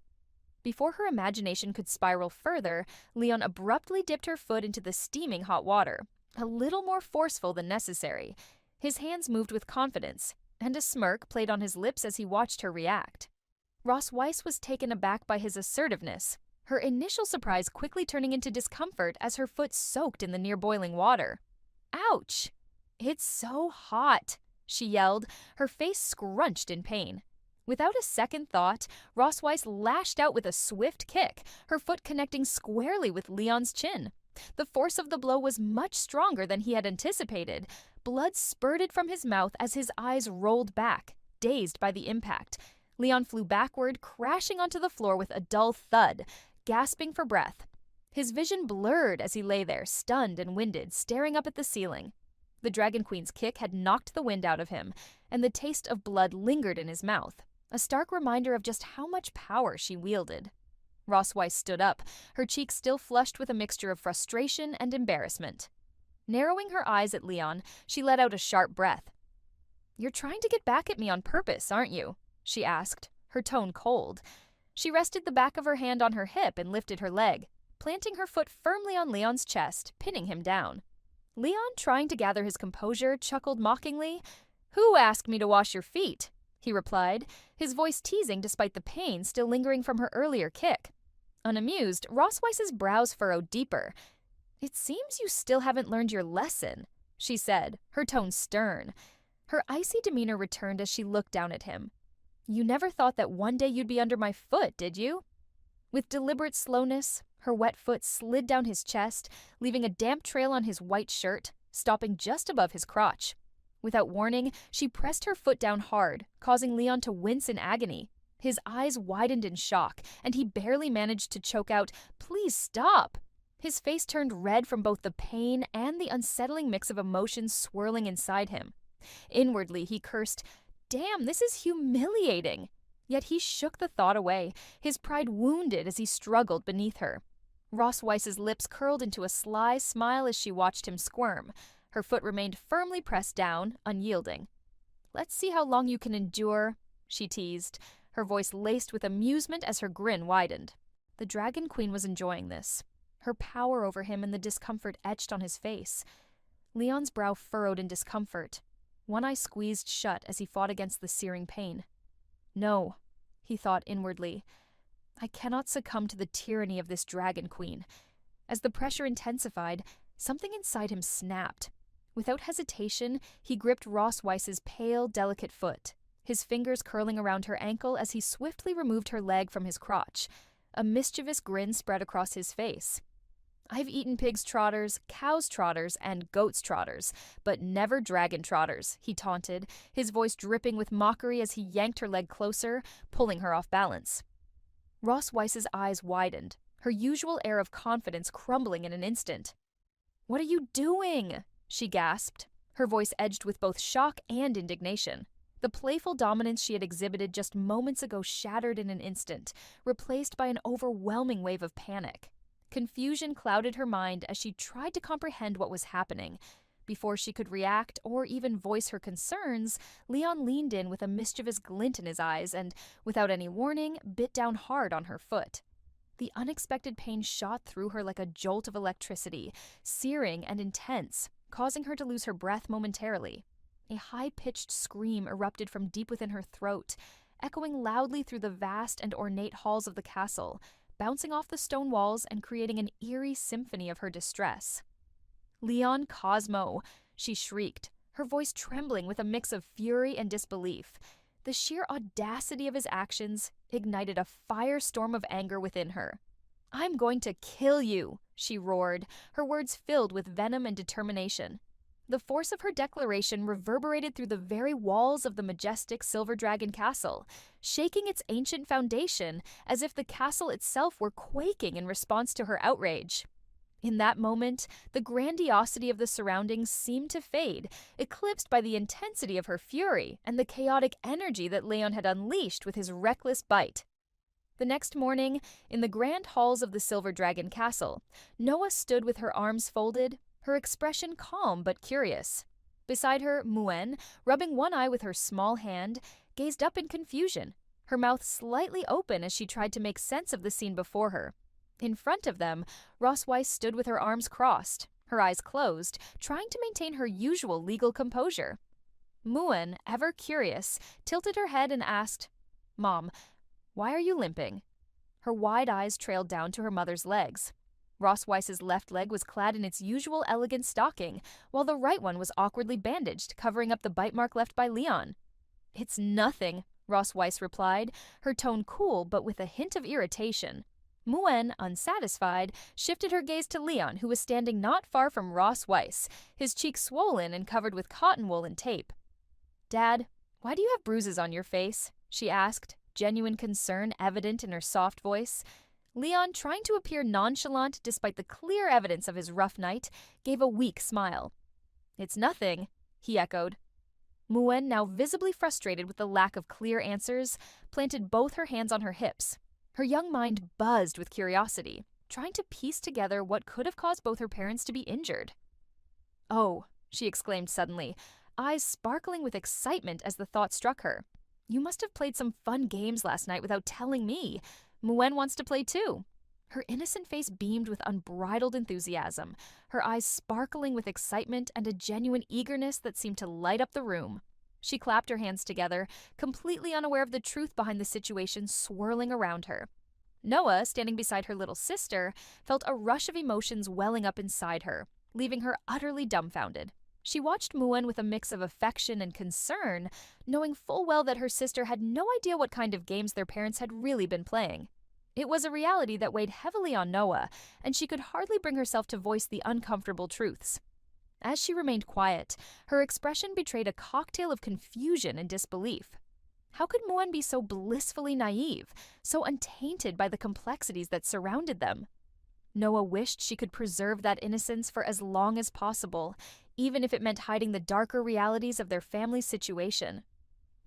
S1: Before her imagination could spiral further, Leon abruptly dipped her foot into the steaming hot water, a little more forceful than necessary. His hands moved with confidence, and a smirk played on his lips as he watched her react. Ross Weiss was taken aback by his assertiveness, her initial surprise quickly turning into discomfort as her foot soaked in the near-boiling water. "Ouch! It's so hot," she yelled, her face scrunched in pain. Without a second thought, Ross Weiss lashed out with a swift kick, her foot connecting squarely with Leon's chin. The force of the blow was much stronger than he had anticipated. Blood spurted from his mouth as his eyes rolled back, dazed by the impact. Leon flew backward, crashing onto the floor with a dull thud, gasping for breath. His vision blurred as he lay there, stunned and winded, staring up at the ceiling. The Dragon Queen's kick had knocked the wind out of him, and the taste of blood lingered in his mouth, a stark reminder of just how much power she wielded. Ross Weiss stood up, her cheeks still flushed with a mixture of frustration and embarrassment. Narrowing her eyes at Leon, she let out a sharp breath. "You're trying to get back at me on purpose, aren't you?" she asked, her tone cold. She rested the back of her hand on her hip and lifted her leg, planting her foot firmly on Leon's chest, pinning him down. Leon, trying to gather his composure, chuckled mockingly. "Who asked me to wash your feet?" he replied, his voice teasing despite the pain still lingering from her earlier kick. Unamused, Ross Weiss's brows furrowed deeper. "It seems you still haven't learned your lesson," she said, her tone stern. Her icy demeanor returned as she looked down at him. "You never thought that one day you'd be under my foot, did you?" With deliberate slowness, her wet foot slid down his chest, leaving a damp trail on his white shirt, stopping just above his crotch. Without warning, she pressed her foot down hard, causing Leon to wince in agony. His eyes widened in shock, and he barely managed to choke out, "Please stop!" His face turned red from both the pain and the unsettling mix of emotions swirling inside him. Inwardly, he cursed, "Damn, this is humiliating!" Yet he shook the thought away, his pride wounded as he struggled beneath her. Ross Weiss's lips curled into a sly smile as she watched him squirm. Her foot remained firmly pressed down, unyielding. "Let's see how long you can endure," she teased, her voice laced with amusement as her grin widened. The Dragon Queen was enjoying this, her power over him and the discomfort etched on his face. Leon's brow furrowed in discomfort. One eye squeezed shut as he fought against the searing pain. "No," he thought inwardly. "I cannot succumb to the tyranny of this Dragon Queen." As the pressure intensified, something inside him snapped. Without hesitation, he gripped Ross Weiss's pale, delicate foot, his fingers curling around her ankle as he swiftly removed her leg from his crotch. A mischievous grin spread across his face. "I've eaten pigs' trotters, cows' trotters, and goats' trotters, but never dragon trotters," he taunted, his voice dripping with mockery as he yanked her leg closer, pulling her off balance. Ross Weiss's eyes widened, her usual air of confidence crumbling in an instant. "What are you doing?" she gasped, her voice edged with both shock and indignation. The playful dominance she had exhibited just moments ago shattered in an instant, replaced by an overwhelming wave of panic. Confusion clouded her mind as she tried to comprehend what was happening. Before she could react or even voice her concerns, Leon leaned in with a mischievous glint in his eyes and, without any warning, bit down hard on her foot. The unexpected pain shot through her like a jolt of electricity, searing and intense, causing her to lose her breath momentarily. A high-pitched scream erupted from deep within her throat, echoing loudly through the vast and ornate halls of the castle, bouncing off the stone walls and creating an eerie symphony of her distress. "Leon Cosmo!" she shrieked, her voice trembling with a mix of fury and disbelief. The sheer audacity of his actions ignited a firestorm of anger within her. "I'm going to kill you!" she roared, her words filled with venom and determination. The force of her declaration reverberated through the very walls of the majestic Silver Dragon Castle, shaking its ancient foundation as if the castle itself were quaking in response to her outrage. In that moment, the grandiosity of the surroundings seemed to fade, eclipsed by the intensity of her fury and the chaotic energy that Leon had unleashed with his reckless bite. The next morning, in the grand halls of the Silver Dragon Castle, Noah stood with her arms folded, her expression calm but curious. Beside her, Muen, rubbing one eye with her small hand, gazed up in confusion, her mouth slightly open as she tried to make sense of the scene before her. In front of them, Ross Weiss stood with her arms crossed, her eyes closed, trying to maintain her usual legal composure. Muen, ever curious, tilted her head and asked, "Mom, why are you limping?" Her wide eyes trailed down to her mother's legs. Ross Weiss's left leg was clad in its usual elegant stocking, while the right one was awkwardly bandaged, covering up the bite mark left by Leon. "It's nothing," Ross Weiss replied, her tone cool but with a hint of irritation. Muen, unsatisfied, shifted her gaze to Leon, who was standing not far from Ross Weiss, his cheeks swollen and covered with cotton wool and tape. "Dad, why do you have bruises on your face?" she asked, genuine concern evident in her soft voice. Leon, trying to appear nonchalant despite the clear evidence of his rough night, gave a weak smile. "It's nothing," he echoed. Muen, now visibly frustrated with the lack of clear answers, planted both her hands on her hips. Her young mind buzzed with curiosity, trying to piece together what could have caused both her parents to be injured. "Oh," she exclaimed suddenly, eyes sparkling with excitement as the thought struck her. "You must have played some fun games last night without telling me. Muen wants to play too." Her innocent face beamed with unbridled enthusiasm, her eyes sparkling with excitement and a genuine eagerness that seemed to light up the room. She clapped her hands together, completely unaware of the truth behind the situation swirling around her. Noah, standing beside her little sister, felt a rush of emotions welling up inside her, leaving her utterly dumbfounded. She watched Muen with a mix of affection and concern, knowing full well that her sister had no idea what kind of games their parents had really been playing. It was a reality that weighed heavily on Noah, and she could hardly bring herself to voice the uncomfortable truths. As she remained quiet, her expression betrayed a cocktail of confusion and disbelief. How could Muan be so blissfully naive, so untainted by the complexities that surrounded them? Noah wished she could preserve that innocence for as long as possible, even if it meant hiding the darker realities of their family's situation.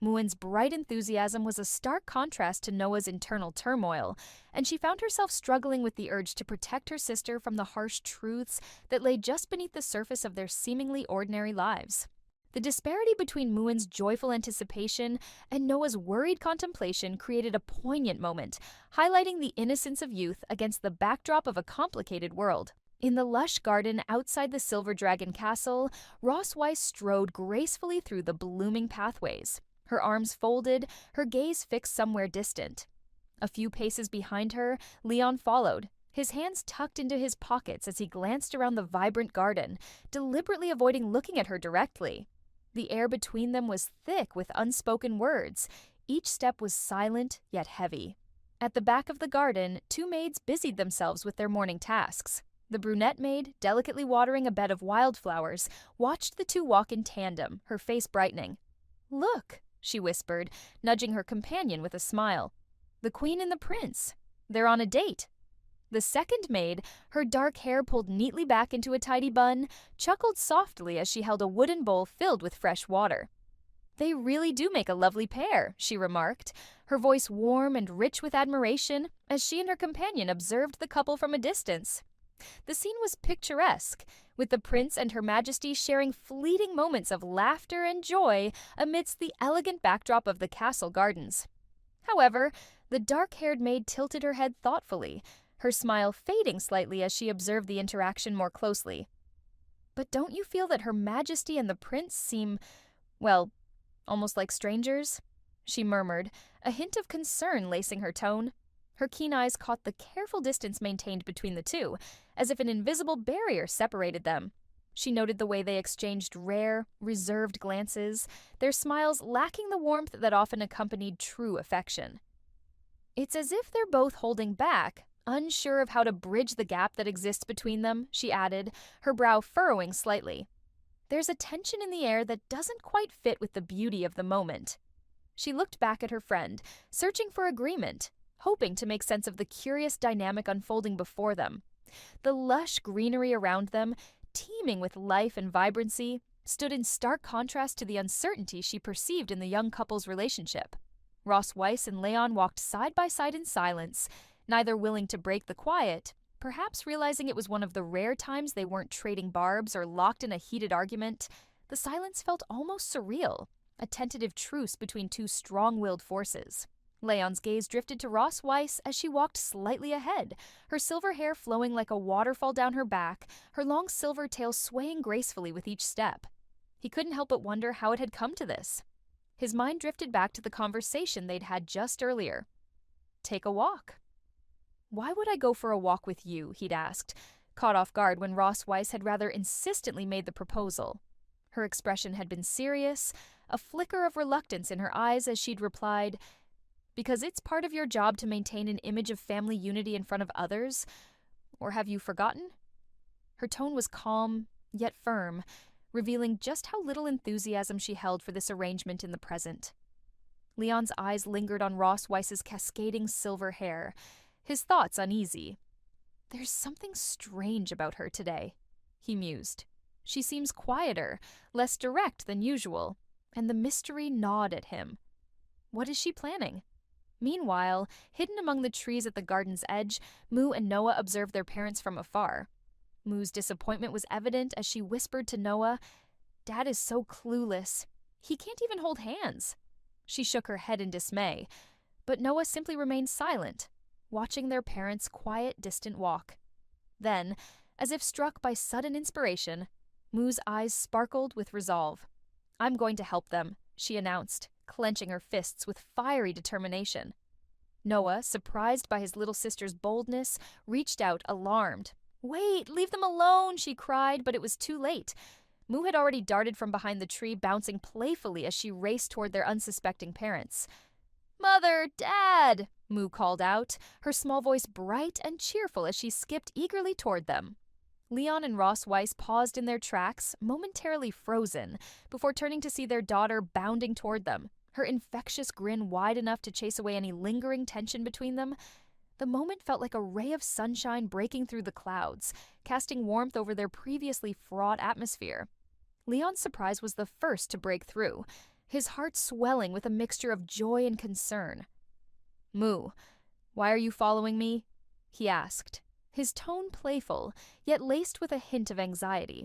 S1: Muan's bright enthusiasm was a stark contrast to Noah's internal turmoil, and she found herself struggling with the urge to protect her sister from the harsh truths that lay just beneath the surface of their seemingly ordinary lives. The disparity between Muan's joyful anticipation and Noah's worried contemplation created a poignant moment, highlighting the innocence of youth against the backdrop of a complicated world. In the lush garden outside the Silver Dragon Castle, Ross Weiss strode gracefully through the blooming pathways, her arms folded, her gaze fixed somewhere distant. A few paces behind her, Leon followed, his hands tucked into his pockets as he glanced around the vibrant garden, deliberately avoiding looking at her directly. The air between them was thick with unspoken words. Each step was silent yet heavy. At the back of the garden, two maids busied themselves with their morning tasks. The brunette maid, delicately watering a bed of wildflowers, watched the two walk in tandem, her face brightening. "Look," she whispered, nudging her companion with a smile. "The queen and the prince. They're on a date." The second maid, her dark hair pulled neatly back into a tidy bun, chuckled softly as she held a wooden bowl filled with fresh water. "They really do make a lovely pair," she remarked, her voice warm and rich with admiration as she and her companion observed the couple from a distance. The scene was picturesque, with the prince and her majesty sharing fleeting moments of laughter and joy amidst the elegant backdrop of the castle gardens. However, the dark-haired maid tilted her head thoughtfully, her smile fading slightly as she observed the interaction more closely. "But don't you feel that Her Majesty and the prince seem, well, almost like strangers?" she murmured, a hint of concern lacing her tone. Her keen eyes caught the careful distance maintained between the two, as if an invisible barrier separated them. She noted the way they exchanged rare, reserved glances, their smiles lacking the warmth that often accompanied true affection. "It's as if they're both holding back, unsure of how to bridge the gap that exists between them," she added, her brow furrowing slightly. "There's a tension in the air that doesn't quite fit with the beauty of the moment." She looked back at her friend, searching for agreement, hoping to make sense of the curious dynamic unfolding before them. The lush greenery around them, teeming with life and vibrancy, stood in stark contrast to the uncertainty she perceived in the young couple's relationship. Ross Weiss and Leon walked side by side in silence, neither willing to break the quiet, perhaps realizing it was one of the rare times they weren't trading barbs or locked in a heated argument. The silence felt almost surreal, a tentative truce between two strong-willed forces. Leon's gaze drifted to Ross Weiss as she walked slightly ahead, her silver hair flowing like a waterfall down her back, her long silver tail swaying gracefully with each step. He couldn't help but wonder how it had come to this. His mind drifted back to the conversation they'd had just earlier. "Take a walk." "Why would I go for a walk with you?" he'd asked, caught off guard when Ross Weiss had rather insistently made the proposal. Her expression had been serious, a flicker of reluctance in her eyes as she'd replied, "Because it's part of your job to maintain an image of family unity in front of others? Or have you forgotten?" Her tone was calm, yet firm, revealing just how little enthusiasm she held for this arrangement in the present. Leon's eyes lingered on Ross Weiss's cascading silver hair, his thoughts uneasy. "There's something strange about her today," he mused. "She seems quieter, less direct than usual, and the mystery gnawed at him. What is she planning?" Meanwhile, hidden among the trees at the garden's edge, Mu and Noah observed their parents from afar. Mu's disappointment was evident as she whispered to Noah, "Dad is so clueless. He can't even hold hands." She shook her head in dismay, but Noah simply remained silent, watching their parents' quiet, distant walk. Then, as if struck by sudden inspiration, Mu's eyes sparkled with resolve. "I'm going to help them," she announced, clenching her fists with fiery determination. Noah, surprised by his little sister's boldness, reached out, alarmed. "Wait, leave them alone," she cried, but it was too late. Mu had already darted from behind the tree, bouncing playfully as she raced toward their unsuspecting parents. "Mother, Dad!" Mu called out, her small voice bright and cheerful as she skipped eagerly toward them. Leon and Ross Weiss paused in their tracks, momentarily frozen, before turning to see their daughter bounding toward them, her infectious grin wide enough to chase away any lingering tension between them. The moment felt like a ray of sunshine breaking through the clouds, casting warmth over their previously fraught atmosphere. Leon's surprise was the first to break through, his heart swelling with a mixture of joy and concern. "Moo, why are you following me?" he asked, his tone playful, yet laced with a hint of anxiety.